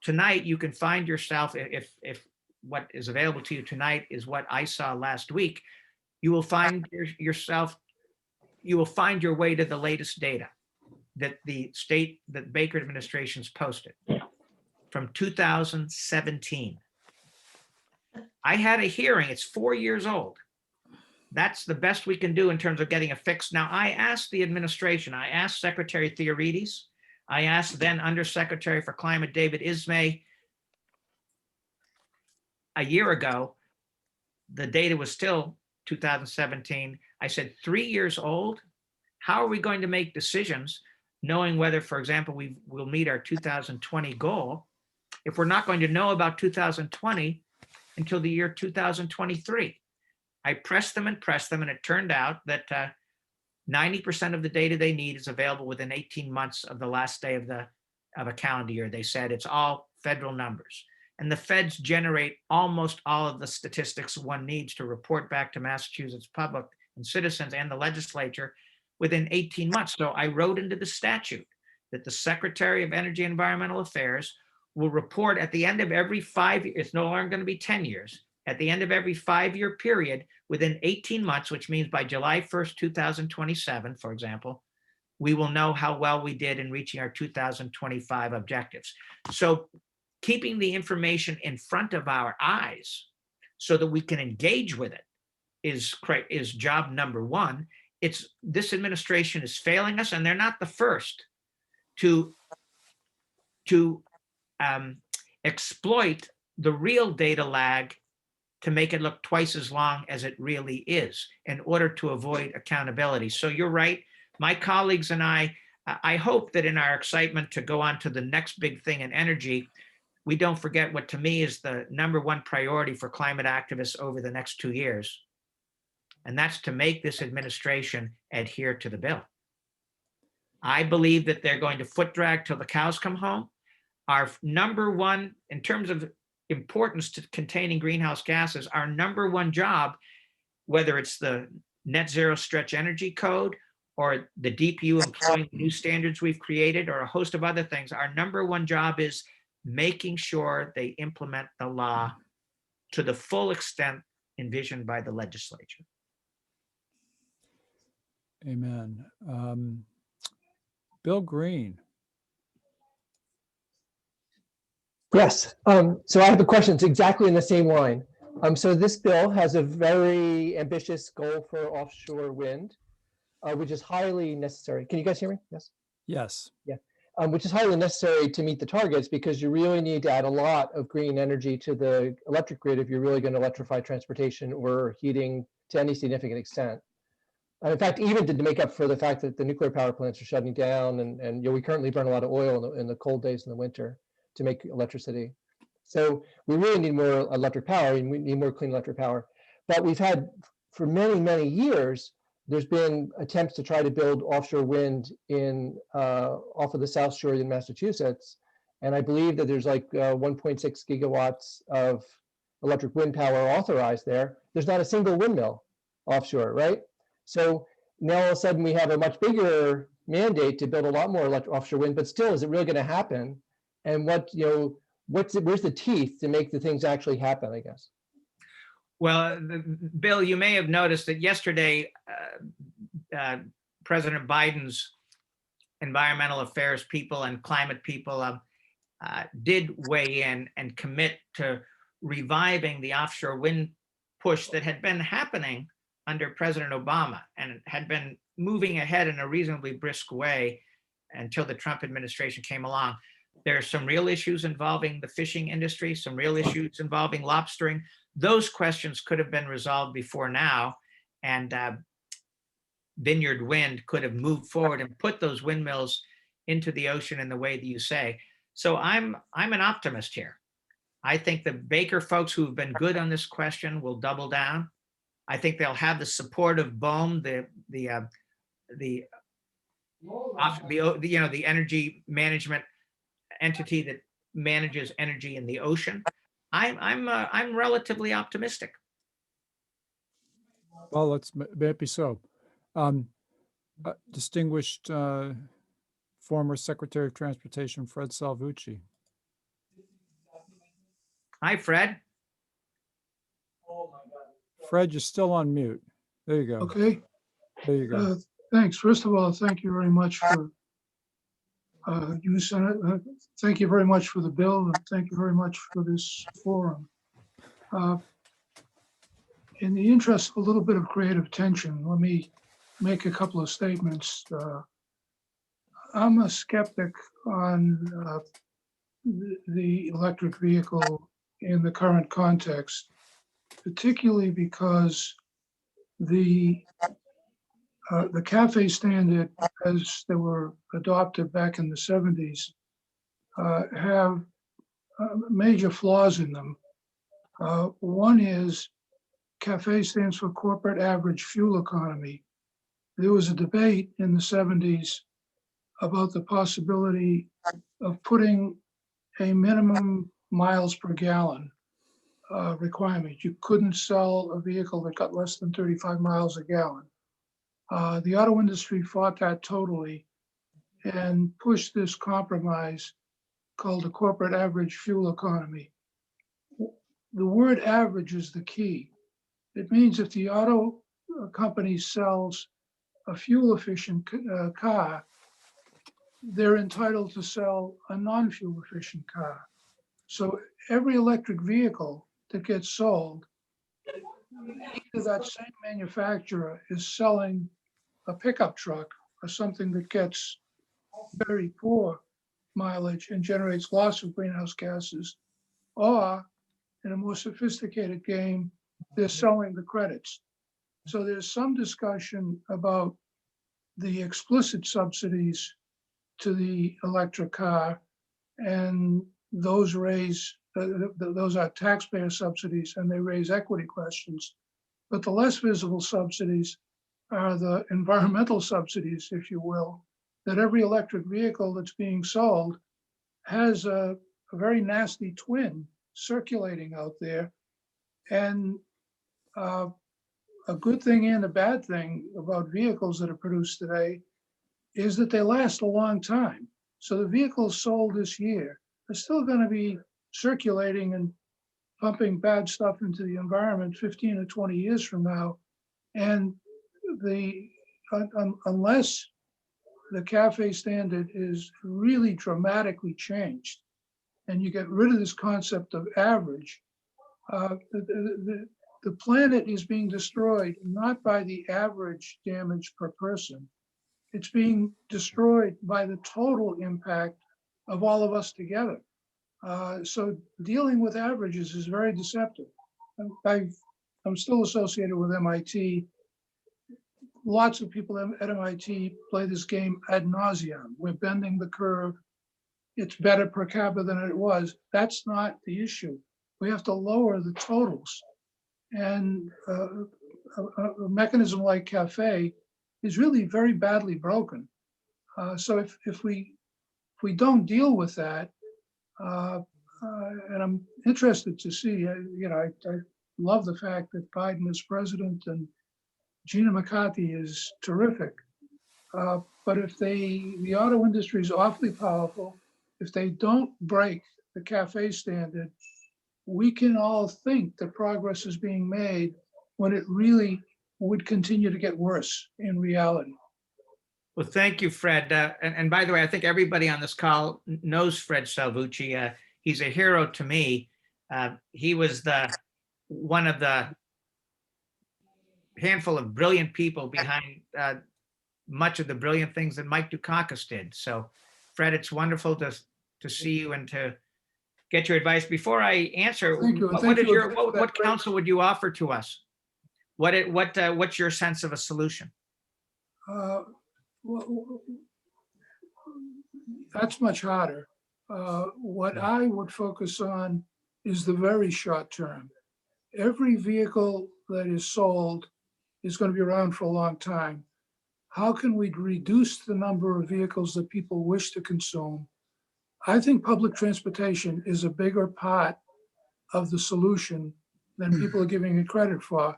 tonight you can find yourself, if what is available to you tonight is what I saw last week, you will find you will find your way to the latest data that the Baker administration's posted from 2017. I had a hearing, it's 4 years old. That's the best we can do in terms of getting a fix. Now, I asked the administration, I asked Secretary Theoridis, I asked then Undersecretary for Climate David Ismay a year ago. The data was still 2017. I said, 3 years old? How are we going to make decisions knowing whether, for example, we'll meet our 2020 goal if we're not going to know about 2020 until the year 2023? I pressed them, and it turned out that 90% of the data they need is available within 18 months of the last day of a calendar year. They said it's all federal numbers. And the feds generate almost all of the statistics one needs to report back to Massachusetts public and citizens and the legislature within 18 months. So I wrote into the statute that the Secretary of Energy and Environmental Affairs will report at the end of every 5 years, it's no longer going to be 10 years, at the end of every 5-year period within 18 months, which means by July 1st, 2027, for example, we will know how well we did in reaching our 2025 objectives. So keeping the information in front of our eyes so that we can engage with it is job number one. This administration is failing us, and they're not the first to exploit the real data lag to make it look twice as long as it really is in order to avoid accountability. So you're right. My colleagues and I hope that in our excitement to go on to the next big thing in energy, we don't forget what to me is the #1 priority for climate activists over the next 2 years. And that's to make this administration adhere to the bill. I believe that they're going to foot drag till the cows come home. Our #1, in terms of importance to containing greenhouse gases, our #1 job, whether it's the net zero stretch energy code or the DPU employing new standards we've created or a host of other things, our #1 job is making sure they implement the law to the full extent envisioned by the legislature. Amen. Bill Green. Yes, so I have a question. It's exactly in the same line. So this bill has a very ambitious goal for offshore wind, which is highly necessary. Can you guys hear me? Yes. Yes. Yeah. Which is highly necessary to meet the targets because you really need to add a lot of green energy to the electric grid if you're really going to electrify transportation or heating to any significant extent. And in fact, even to make up for the fact that the nuclear power plants are shutting down and we currently burn a lot of oil in the cold days in the winter to make electricity. So we really need more electric power and we need more clean electric power. But we've had, for many, many years, there's been attempts to try to build offshore wind in off of the South Shore in Massachusetts. And I believe that there's like 1.6 gigawatts of electric wind power authorized there. There's not a single windmill offshore, right? So now all of a sudden we have a much bigger mandate to build a lot more offshore wind, but still, is it really going to happen? And what where's the teeth to make the things actually happen, I guess? Well, Bill, you may have noticed that yesterday, President Biden's environmental affairs people and climate people did weigh in and commit to reviving the offshore wind push that had been happening under President Obama and had been moving ahead in a reasonably brisk way until the Trump administration came along. There are some real issues involving the fishing industry, some real issues involving lobstering. Those questions could have been resolved before now, and Vineyard Wind could have moved forward and put those windmills into the ocean in the way that you say. So I'm an optimist here. I think the Baker folks who have been good on this question will double down. I think they'll have the support of BOEM, the energy management entity that manages energy in the ocean. I'm relatively optimistic. Well, may it be so. Distinguished former Secretary of Transportation, Fred Salvucci. Hi, Fred. Fred, you're still on mute. There you go. Okay. There you go. Thanks. First of all, thank you very much for you, Senate. Thank you very much for the bill, and thank you very much for this forum. In the interest of a little bit of creative tension, let me make a couple of statements. I'm a skeptic on the electric vehicle in the current context, particularly because the CAFE standard, as they were adopted back in the 70s, have major flaws in them. One is CAFE stands for Corporate Average Fuel Economy. There was a debate in the 70s about the possibility of putting a minimum miles per gallon requirement. You couldn't sell a vehicle that got less than 35 miles a gallon. The auto industry fought that totally and pushed this compromise called the Corporate Average Fuel Economy. The word average is the key. It means if the auto company sells a fuel efficient car, they're entitled to sell a non-fuel efficient car. So every electric vehicle that gets sold, either that same manufacturer is selling a pickup truck or something that gets very poor mileage and generates lots of greenhouse gases, or in a more sophisticated game, they're selling the credits. So there's some discussion about the explicit subsidies to the electric car, and those those are taxpayer subsidies, and they raise equity questions. But the less visible subsidies are the environmental subsidies, if you will, that every electric vehicle that's being sold has a very nasty twin circulating out there. And a good thing and a bad thing about vehicles that are produced today is that they last a long time. So the vehicles sold this year are still going to be circulating and pumping bad stuff into the environment 15 or 20 years from now. And unless the CAFE standard is really dramatically changed and you get rid of this concept of average, the planet is being destroyed not by the average damage per person. It's being destroyed by the total impact of all of us together. So dealing with averages is very deceptive. I'm still associated with MIT. Lots of people at MIT play this game ad nauseum. We're bending the curve. It's better per capita than it was. That's not the issue. We have to lower the totals. And a mechanism like CAFE is really very badly broken. So if we don't deal with that, and I'm interested to see, I love the fact that Biden is president and Gina McCarthy is terrific. But if the auto industry is awfully powerful, if they don't break the cafe standard, we can all think that progress is being made when it really would continue to get worse in reality. Well, thank you, Fred. And by the way, I think everybody on this call knows Fred Salvucci. He's a hero to me. He was one of the handful of brilliant people behind much of the brilliant things that Mike Dukakis did. So, Fred, it's wonderful to see you and to get your advice. Before I answer, Thank you. what counsel would you offer to us? What's your sense of a solution? Well, that's much harder. What I would focus on is the very short term. Every vehicle that is sold is going to be around for a long time. How can we reduce the number of vehicles that people wish to consume? I think public transportation is a bigger part of the solution than people are giving it credit for.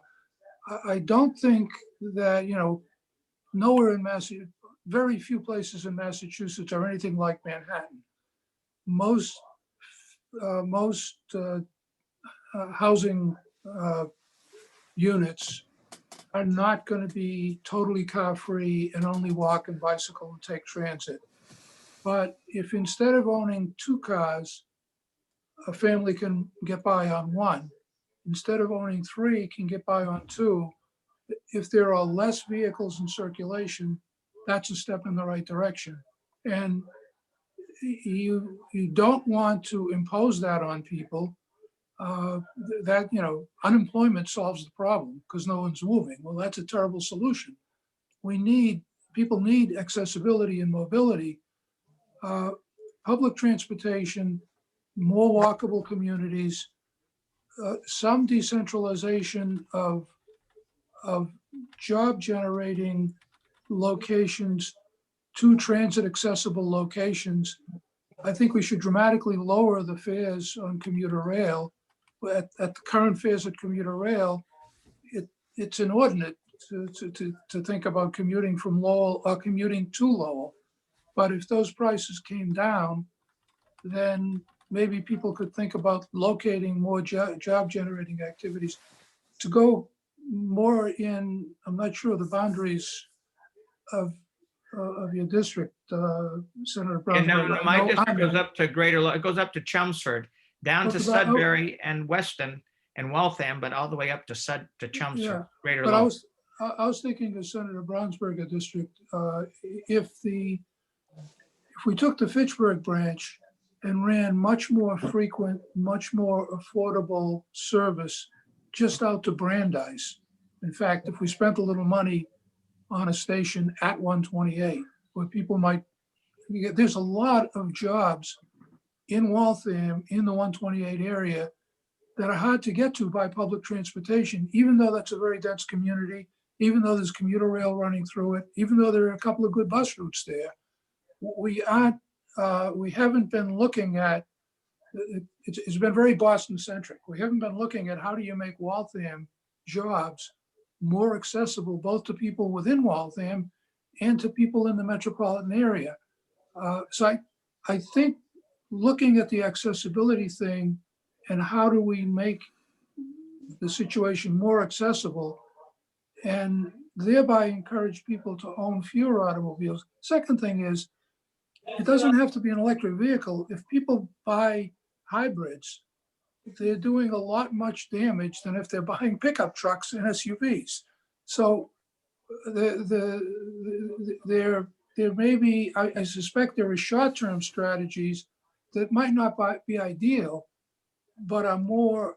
I don't think that, nowhere in Massachusetts, very few places in Massachusetts are anything like Manhattan. Most housing units are not going to be totally car-free and only walk and bicycle and take transit. But if instead of owning 2 cars, a family can get by on 1, instead of owning 3, can get by on 2, if there are less vehicles in circulation, that's a step in the right direction. And you don't want to impose that on people. Unemployment solves the problem because no one's moving. Well, that's a terrible solution. People need accessibility and mobility. Public transportation, more walkable communities, some decentralization of job generating locations to transit accessible locations. I think we should dramatically lower the fares on commuter rail. At the current fares at commuter rail, it's inordinate to think about commuting from Lowell or commuting to Lowell. But if those prices came down, then maybe people could think about locating more job generating activities to go more in, I'm not sure the boundaries of your district, Senator Brownsberger. My district goes up to it goes up to Chelmsford, down to Sudbury and Weston and Waltham, but all the way up to Chelmsford, Yeah, Greater but Lowell. I was thinking of Senator Brownsberger district. If we took the Fitchburg branch and ran much more frequent, much more affordable service just out to Brandeis. In fact, if we spent a little money on a station at 128, where people might, there's a lot of jobs in Waltham, in the 128 area, that are hard to get to by public transportation, even though that's a very dense community, even though there's commuter rail running through it, even though there are a couple of good bus routes there. We haven't been looking at, it's been very Boston centric. We haven't been looking at how do you make Waltham jobs more accessible, both to people within Waltham and to people in the metropolitan area. So I think looking at the accessibility thing and how do we make the situation more accessible and thereby encourage people to own fewer automobiles. Second thing is, it doesn't have to be an electric vehicle. If people buy hybrids, they're doing a lot much damage than if they're buying pickup trucks and SUVs. So there may be, I suspect there are short-term strategies that might not be ideal, but are more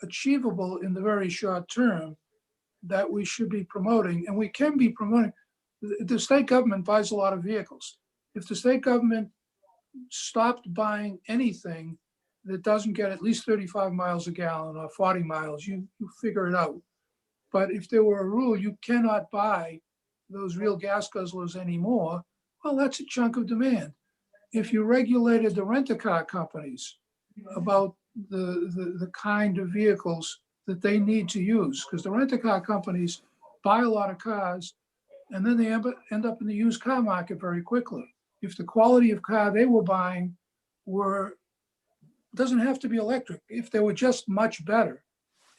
achievable in the very short term that we should be promoting. And we can be promoting. The state government buys a lot of vehicles. If the state government stopped buying anything that doesn't get at least 35 miles a gallon or 40 miles, you figure it out. But if there were a rule, you cannot buy those real gas guzzlers anymore, well, that's a chunk of demand. If you regulated the rent-a-car companies about the kind of vehicles that they need to use, because the rent-a-car companies buy a lot of cars and then they end up in the used car market very quickly. If the quality of car they were buying were doesn't have to be electric. If they were just much better,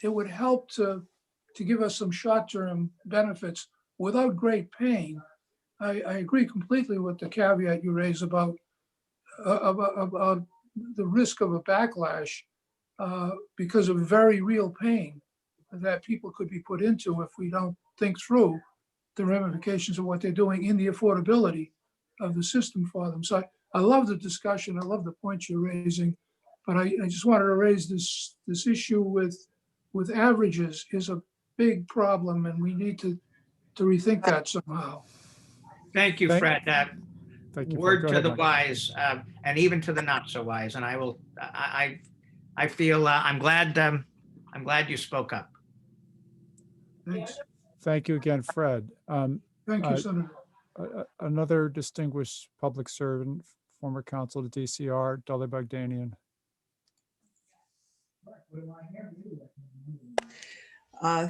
it would help to give us some short-term benefits without great pain. I agree completely with the caveat you raise about the risk of a backlash because of very real pain that people could be put into if we don't think through the ramifications of what they're doing in the affordability of the system for them. So I love the discussion. I love the points you're raising, but I just wanted to raise this issue with averages is a big problem, and we need to rethink that somehow. Thank you, Fred. Thank you. Fred. Word Go to ahead, the Mike. wise, and even to the not so wise. And I feel I'm glad you spoke up. Thanks. Thank you again, Fred. Thank you, Senator. Another distinguished public servant, former counsel to DCR, Dudley Bogdanian.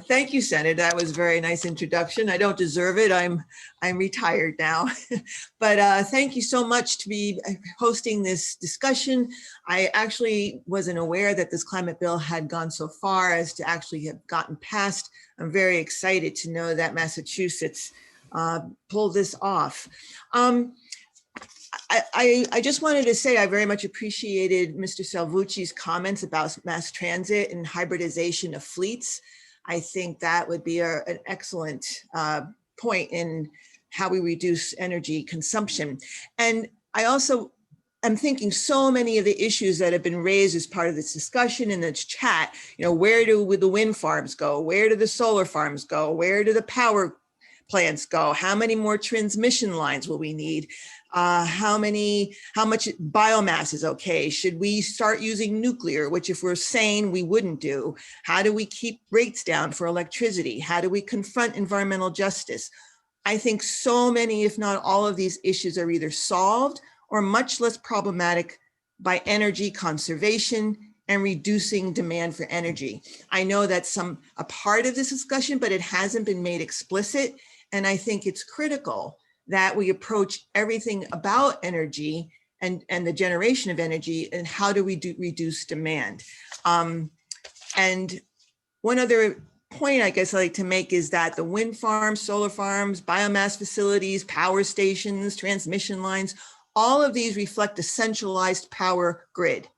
Thank you, Senator. That was a very nice introduction. I don't deserve it. I'm retired now, but thank you so much to be hosting this discussion. I actually wasn't aware that this climate bill had gone so far as to actually have gotten passed. I'm very excited to know that Massachusetts pulled this off. I just wanted to say I very much appreciated Mr. Salvucci's comments about mass transit and hybridization of fleets. I think that would be an excellent point in how we reduce energy consumption. And I also am thinking so many of the issues that have been raised as part of this discussion in this chat, where do the wind farms go? Where do the solar farms go? Where do the power plants go? How many more transmission lines will we need? How much biomass is okay? Should we start using nuclear, which if we're sane, we wouldn't do? How do we keep rates down for electricity? How do we confront environmental justice? I think so many, if not all of these issues are either solved or much less problematic by energy conservation and reducing demand for energy. I know that's a part of this discussion, but it hasn't been made explicit. And I think it's critical that we approach everything about energy and the generation of energy and how do we reduce demand. And one other point I guess I like to make is that the wind farms, solar farms, biomass facilities, power stations, transmission lines, all of these reflect a centralized power grid.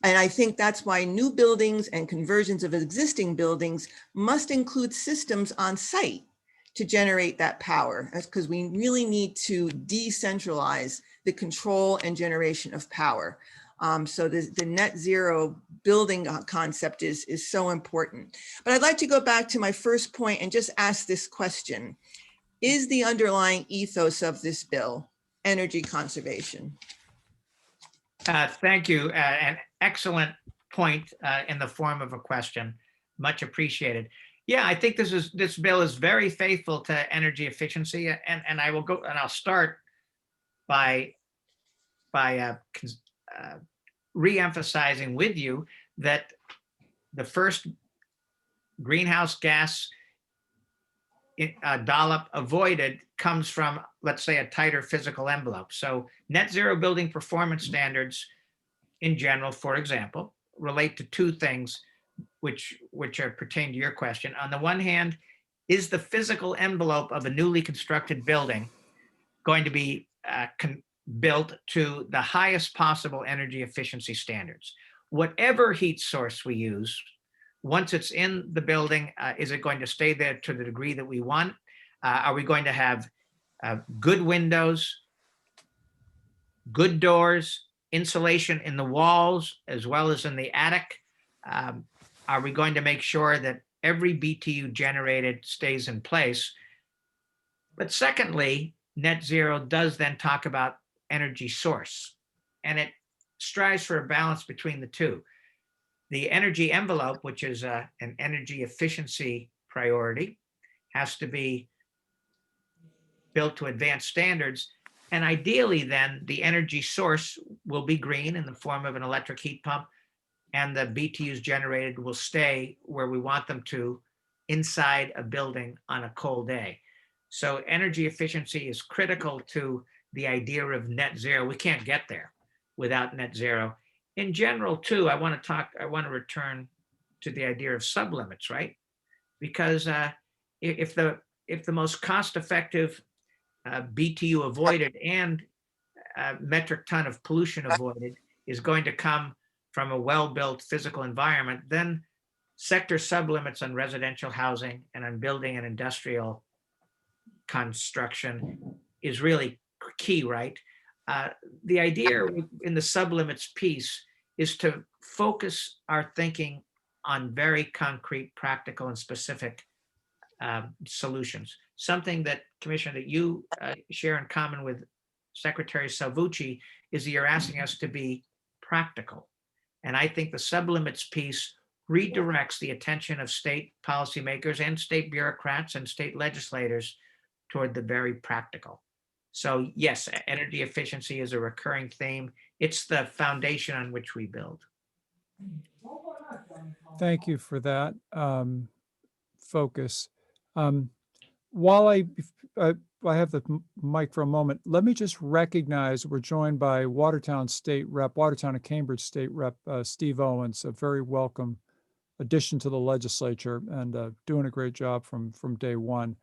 And I think that's why new buildings and conversions of existing buildings must include systems on site to generate that power. That's because we really need to decentralize the control and generation of power. So the net zero building concept is so important. But I'd like to go back to my first point and just ask this question. Is the underlying ethos of this bill energy conservation? Thank you. An excellent point in the form of a question. Much appreciated. Yeah, I think this bill is very faithful to energy efficiency, and I will go and I'll start by re-emphasizing with you that the first greenhouse gas dollop avoided comes from, let's say, a tighter physical envelope. So net zero building performance standards in general, for example, relate to two things which are pertain to your question. On the one hand, is the physical envelope of a newly constructed building going to be built to the highest possible energy efficiency standards? Whatever heat source we use, once it's in the building, is it going to stay there to the degree that we want? Are we going to have good windows, good doors, insulation in the walls as well as in the attic? Are we going to make sure that every BTU generated stays in place? But secondly, net zero does then talk about energy source, and it strives for a balance between the two. The energy envelope, which is an energy efficiency priority, has to be built to advanced standards. And ideally then the energy source will be green in the form of an electric heat pump, and the BTUs generated will stay where we want them to inside a building on a cold day. So energy efficiency is critical to the idea of net zero. We can't get there without net zero. In general, too, I want to return to the idea of sublimits, right? Because if the most cost-effective BTU avoided and metric ton of pollution avoided is going to come from a well-built physical environment, then sector sublimits on residential housing and on building and industrial construction is really key, right? The idea in the sublimits piece is to focus our thinking on very concrete, practical, and specific solutions. Something that, Commissioner, that you share in common with Secretary Salvucci is that you're asking us to be practical. And I think the sublimits piece redirects the attention of state policymakers and state bureaucrats and state legislators toward the very practical. So yes, energy efficiency is a recurring theme. It's the foundation on which we build. Thank you for that focus. While I have the mic for a moment, let me just recognize we're joined by Watertown and Cambridge State Rep Steve Owens, a very welcome addition to the legislature and doing a great job from day one.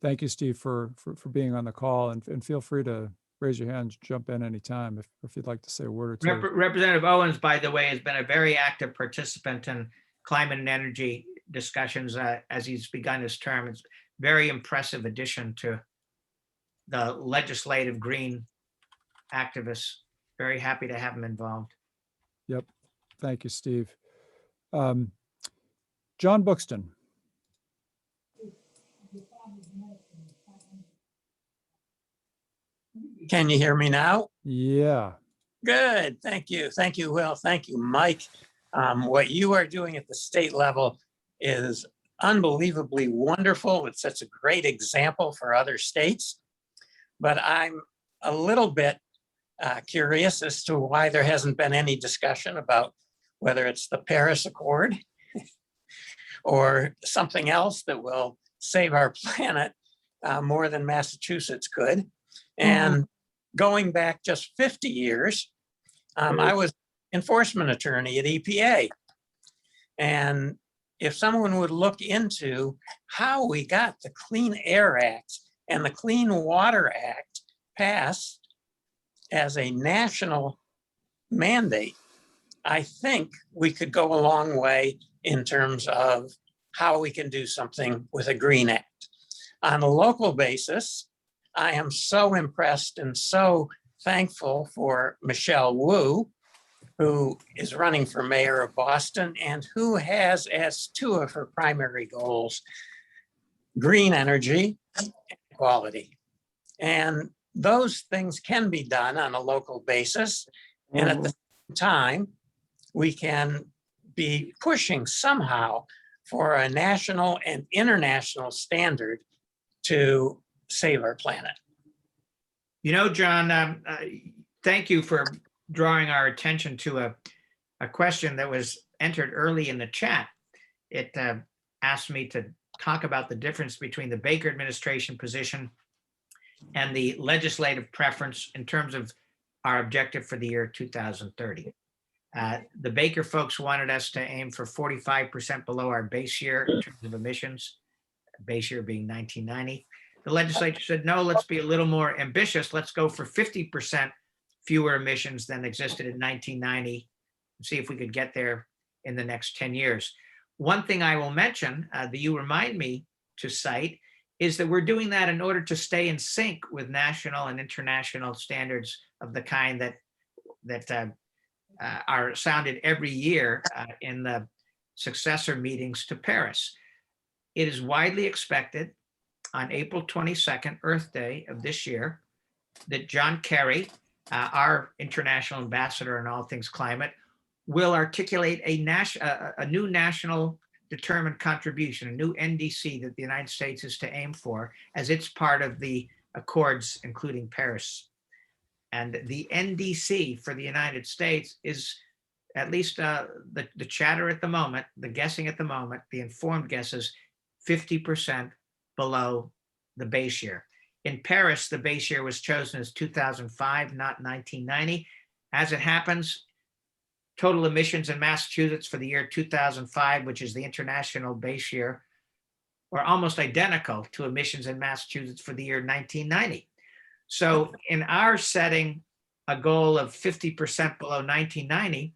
Thank you, Steve, for being on the call, and feel free to raise your hand, jump in anytime if you'd like to say a word or two. Representative Owens, by the way, has been a very active participant in climate and energy discussions as he's begun his term. It's a very impressive addition to the legislative green activists. Very happy to have him involved. Yep. Thank you, Steve. John Buxton. Can you hear me now? Yeah. Good. Thank you. Thank you, Will. Thank you, Mike. What you are doing at the state level is unbelievably wonderful. It sets a great example for other states. But I'm a little bit curious as to why there hasn't been any discussion about whether it's the Paris Accord or something else that will save our planet more than Massachusetts could. And going back just 50 years, I was enforcement attorney at EPA. And if someone would look into how we got the Clean Air Act and the Clean Water Act passed as a national mandate, I think we could go a long way in terms of how we can do something with a Green Act. On a local basis, I am so impressed and so thankful for Michelle Wu, who is running for mayor of Boston and who has as two of her primary goals, green energy and equality. And those things can be done on a local basis. And at the same time, we can be pushing somehow for a national and international standard to save our planet. You know, John, thank you for drawing our attention to a question that was entered early in the chat. It asked me to talk about the difference between the Baker administration position and the legislative preference in terms of our objective for the year 2030. The Baker folks wanted us to aim for 45% below our base year in terms of emissions, base year being 1990. The legislature said, no, let's be a little more ambitious. Let's go for 50% fewer emissions than existed in 1990 and see if we could get there in the next 10 years. One thing I will mention that you remind me to cite is that we're doing that in order to stay in sync with national and international standards of the kind that are sounded every year in the successor meetings to Paris. It is widely expected on April 22nd, Earth Day of this year, that John Kerry, our international ambassador on all things climate, will articulate a new national determined contribution, a new NDC that the United States is to aim for as it's part of the accords, including Paris. And the NDC for the United States is, at least the chatter at the moment, the guessing at the moment, the informed guess is 50% below the base year. In Paris, the base year was chosen as 2005, not 1990. As it happens, total emissions in Massachusetts for the year 2005, which is the international base year, were almost identical to emissions in Massachusetts for the year 1990. So in our setting a goal of 50% below 1990,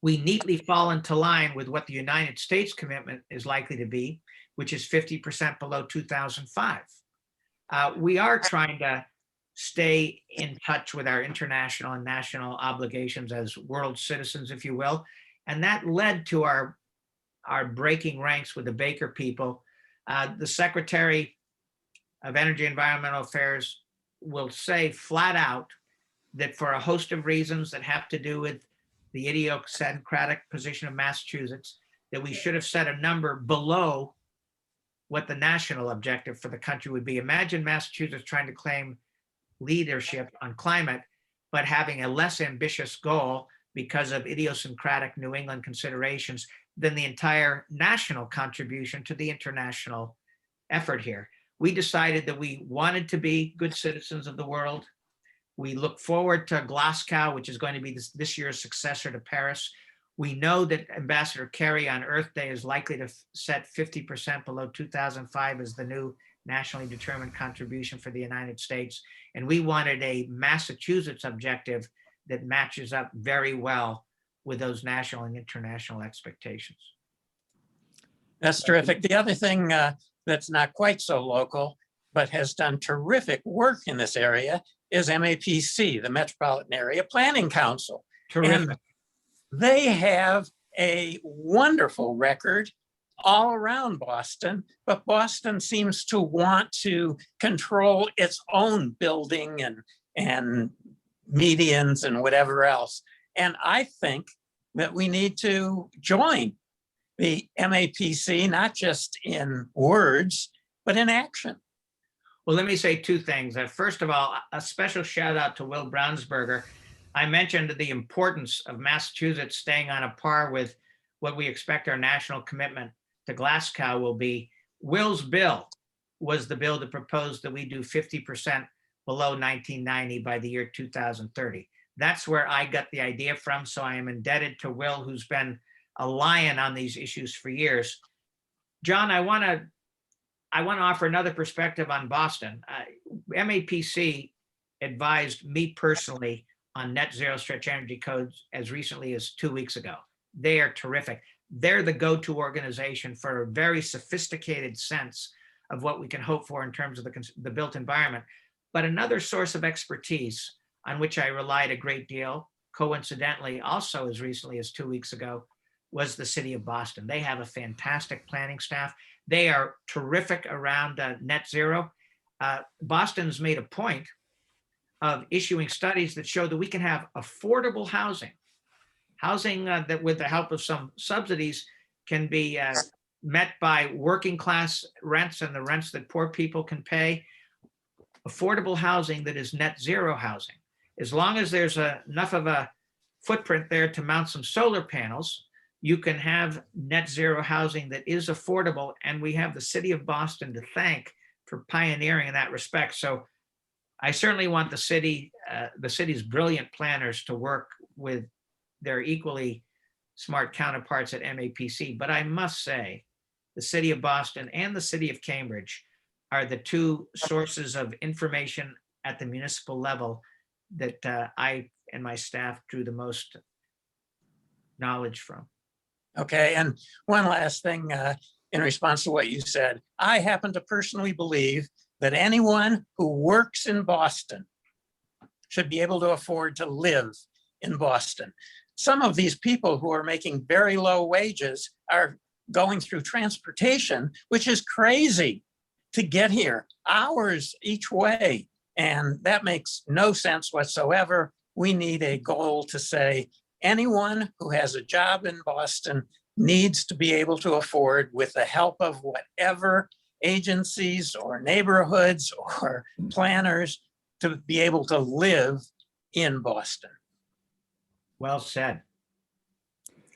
we neatly fall into line with what the United States commitment is likely to be, which is 50% below 2005. We are trying to stay in touch with our international and national obligations as world citizens, if you will. And that led to our breaking ranks with the Baker people. The Secretary of Energy and Environmental Affairs will say flat out that for a host of reasons that have to do with the idiosyncratic position of Massachusetts, that we should have set a number below what the national objective for the country would be. Imagine Massachusetts trying to claim leadership on climate, but having a less ambitious goal because of idiosyncratic New England considerations than the entire national contribution to the international effort here. We decided that we wanted to be good citizens of the world. We look forward to Glasgow, which is going to be this year's successor to Paris. We know that Ambassador Kerry on Earth Day is likely to set 50% below 2005 as the new nationally determined contribution for the United States. And we wanted a Massachusetts objective that matches up very well with those national and international expectations. That's terrific. The other thing that's not quite so local, but has done terrific work in this area is MAPC, the Metropolitan Area Planning Council. Terrific. And they have a wonderful record all around Boston, but Boston seems to want to control its own building and medians and whatever else. And I think that we need to join the MAPC, not just in words, but in action. Well, let me say two things. First of all, a special shout out to Will Brownsberger. I mentioned the importance of Massachusetts staying on a par with what we expect our national commitment to Glasgow will be. Will's bill was the bill that proposed that we do 50% below 1990 by the year 2030. That's where I got the idea from. So I am indebted to Will, who's been a lion on these issues for years. John, I want to offer another perspective on Boston. MAPC advised me personally on net zero stretch energy codes as recently as 2 weeks ago. They are terrific. They're the go-to organization for a very sophisticated sense of what we can hope for in terms of the built environment. But another source of expertise on which I relied a great deal, coincidentally, also as recently as 2 weeks ago, was the city of Boston. They have a fantastic planning staff. They are terrific around net zero. Boston's made a point of issuing studies that show that we can have affordable housing that with the help of some subsidies can be met by working class rents and the rents that poor people can pay. Affordable housing that is net zero housing. As long as there's enough of a footprint there to mount some solar panels, you can have net zero housing that is affordable. And we have the city of Boston to thank for pioneering in that respect. So I certainly want the city's brilliant planners to work with their equally smart counterparts at MAPC. But I must say, the city of Boston and the city of Cambridge are the two sources of information at the municipal level that I and my staff drew the most knowledge from. Okay, and one last thing in response to what you said. I happen to personally believe that anyone who works in Boston should be able to afford to live in Boston. Some of these people who are making very low wages are going through transportation, which is crazy to get here, hours each way. And that makes no sense whatsoever. We need a goal to say anyone who has a job in Boston needs to be able to afford, with the help of whatever agencies or neighborhoods or planners, to be able to live in Boston. Well said.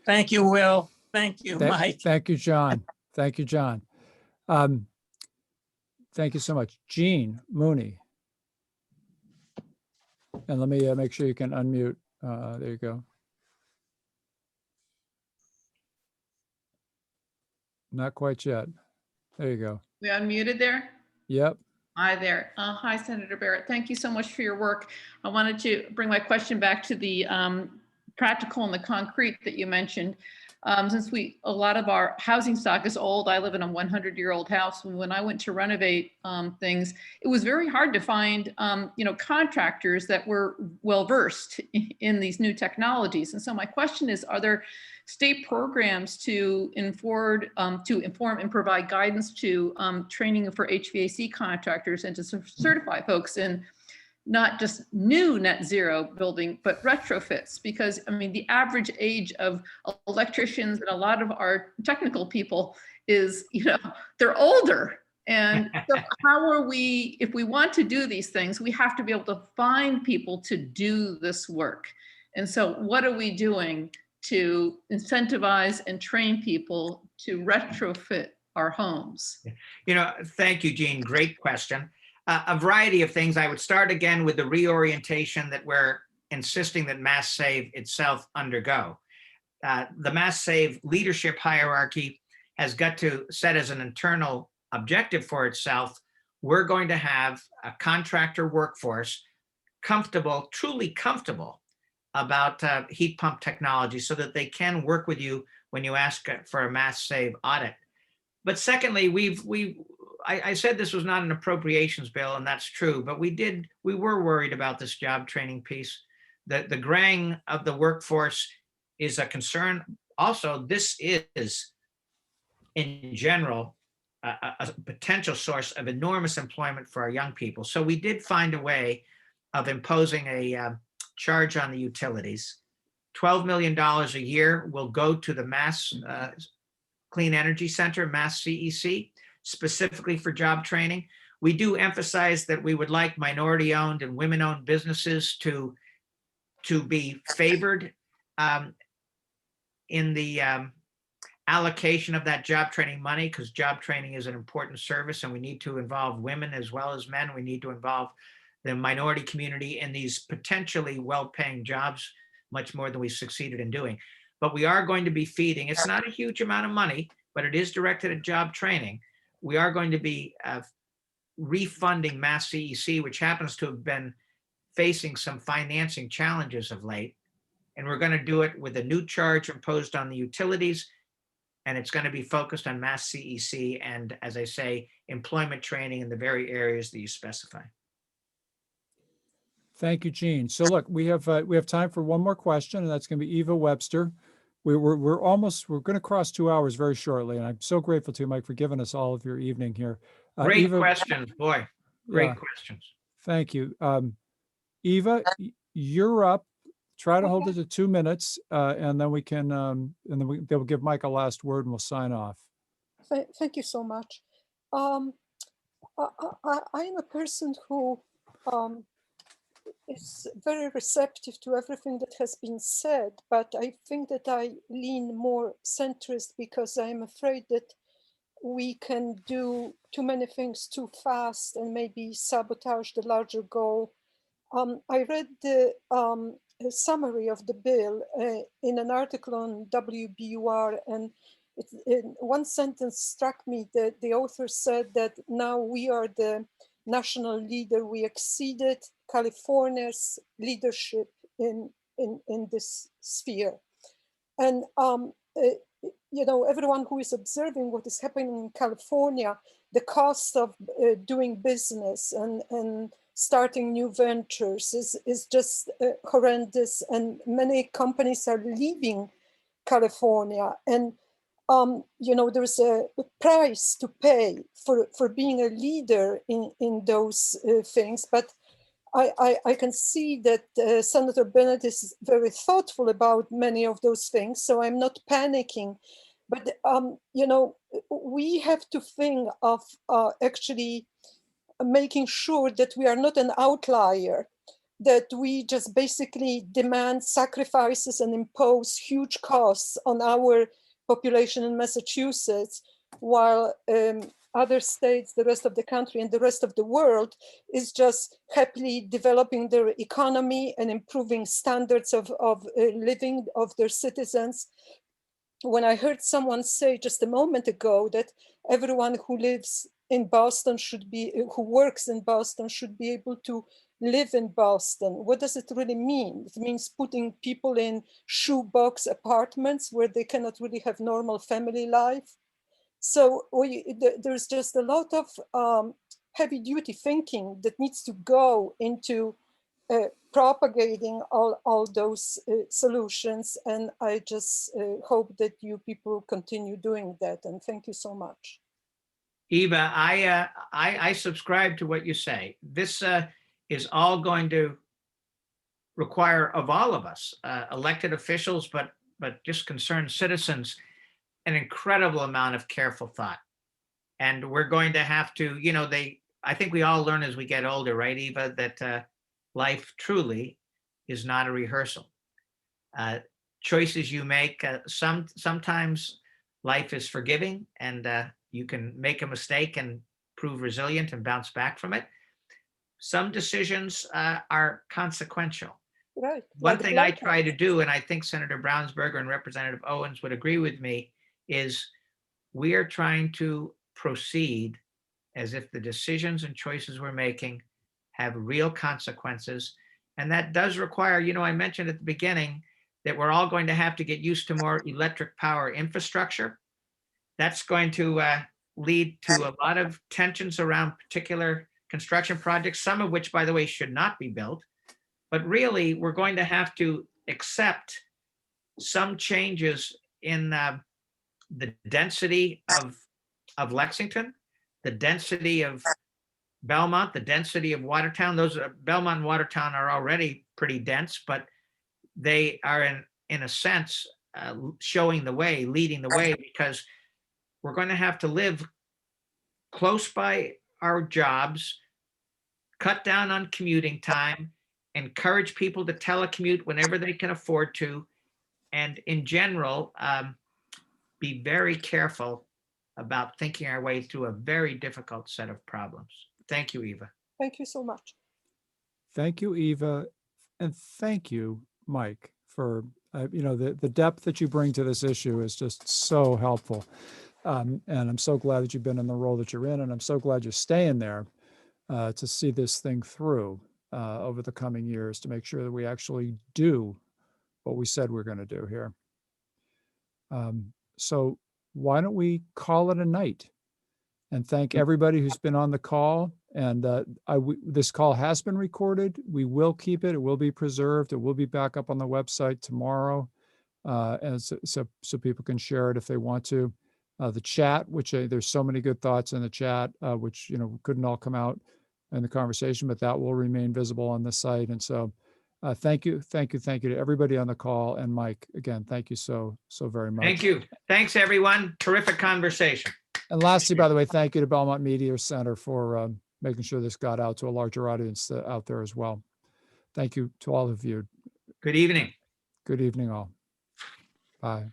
Thank you, Will. Thank you, Mike. Thank you, John. Thank you, John. Thank you so much. Jean Mooney. And let me make sure you can unmute There you go. Not quite yet. There you go. We unmuted there? Yep. Hi there. Hi, Senator Barrett. Thank you so much for your work. I wanted to bring my question back to the practical and the concrete that you mentioned. Since a lot of our housing stock is old, I live in a 100-year-old house. When I went to renovate things, it was very hard to find, contractors that were well-versed in these new technologies. And so my question is, are there state programs to inform and provide guidance to training for HVAC contractors and to certify folks in not just new net zero building, but retrofits? Because I mean, the average age of electricians and a lot of our technical people is, they're older. And so how are we, if we want to do these things, we have to be able to find people to do this work. And so what are we doing to incentivize and train people to retrofit our homes? Thank you, Jean. Great question. A variety of things. I would start again with the reorientation that we're insisting that Mass Save itself undergo. The Mass Save leadership hierarchy has got to set as an internal objective for itself. We're going to have a contractor workforce comfortable, truly comfortable about heat pump technology so that they can work with you when you ask for a Mass Save audit. But secondly, I said this was not an appropriations bill, and that's true, but we were worried about this job training piece. The graying of the workforce is a concern. Also, this is, in general, a potential source of enormous employment for our young people. So we did find a way of imposing a charge on the utilities. $12 million a year will go to the Mass Clean Energy Center, Mass CEC, specifically for job training. We do emphasize that we would like minority-owned and women-owned businesses to be favored in the allocation of that job training money, because job training is an important service and we need to involve women as well as men. We need to involve the minority community in these potentially well-paying jobs, much more than we've succeeded in doing. But we are going to be feeding, it's not a huge amount of money, but it is directed at job training. We are going to be refunding Mass CEC, which happens to have been facing some financing challenges of late. And we're going to do it with a new charge imposed on the utilities. And it's going to be focused on Mass CEC and, as I say, employment training in the very areas that you specify. Thank you, Jean. So look, we have time for one more question, and that's going to be Eva Webster. We're going to cross 2 hours very shortly, and I'm so grateful to you, Mike, for giving us all of your evening here. Great Eva, questions, boy. Great questions. Thank you. Eva, you're up. Try to hold it to 2 minutes, and then we can, they'll give Mike a last word, and we'll sign off. Thank you so much. I am a person who is very receptive to everything that has been said, but I think that I lean more centrist because I'm afraid that we can do too many things too fast and maybe sabotage the larger goal. I read the summary of the bill in an article on WBUR, and one sentence struck me that the author said that now we are the national leader. We exceeded California's leadership in this sphere. And, everyone who is observing what is happening in California, the cost of doing business and starting new ventures is just horrendous. And many companies are leaving California. And there's a price to pay for being a leader in those things. But I can see that Senator Bennett is very thoughtful about many of those things, so I'm not panicking. But, we have to think of actually making sure that we are not an outlier, that we just basically demand sacrifices and impose huge costs on our population in Massachusetts, while other states, the rest of the country, and the rest of the world is just happily developing their economy and improving standards of living of their citizens. When I heard someone say just a moment ago that everyone who lives in Boston who works in Boston should be able to live in Boston. What does it really mean? It means putting people in shoebox apartments where they cannot really have normal family life. So there's just a lot of heavy duty thinking that needs to go into propagating all those solutions. And I just hope that you people continue doing that. And thank you so much. Eva, I subscribe to what you say. This is all going to require of all of us, elected officials, but just concerned citizens, an incredible amount of careful thought. And we're going to have to, I think we all learn as we get older, right, Eva, that life truly is not a rehearsal. Choices you make, sometimes life is forgiving and you can make a mistake and prove resilient and bounce back from it. Some decisions are consequential. Right. One thing I try to do, and I think Senator Brownsberger and Representative Owens would agree with me, is we are trying to proceed as if the decisions and choices we're making have real consequences. And that does require, I mentioned at the beginning that we're all going to have to get used to more electric power infrastructure. That's going to lead to a lot of tensions around particular construction projects, some of which, by the way, should not be built. But really, we're going to have to accept some changes in the density of Lexington, the density of Belmont, the density of Watertown. Those Belmont and Watertown are already pretty dense, but they are in a sense showing the way, leading the way, because we're going to have to live close by our jobs, cut down on commuting time, encourage people to telecommute whenever they can afford to, and in general, be very careful about thinking our way through a very difficult set of problems. Thank you, Eva. Thank you so much. Thank you, Eva. And thank you, Mike, for, the depth that you bring to this issue is just so helpful. And I'm so glad that you've been in the role that you're in, and I'm so glad you're staying there to see this thing through over the coming years to make sure that we actually do what we said we're going to do here. So why don't we call it a night and thank everybody who's been on the call. And this call has been recorded. We will keep it. It will be preserved. It will be back up on the website tomorrow, and so people can share it if they want to. The chat, which there's so many good thoughts in the chat, which couldn't all come out in the conversation, but that will remain visible on the site. And so thank you to everybody on the call. And Mike, again, thank you so very much. Thank you. Thanks, everyone. Terrific conversation. And lastly, by the way, thank you to Belmont Media Center for making sure this got out to a larger audience out there as well. Thank you to all of you. Good evening. Good evening all. Bye.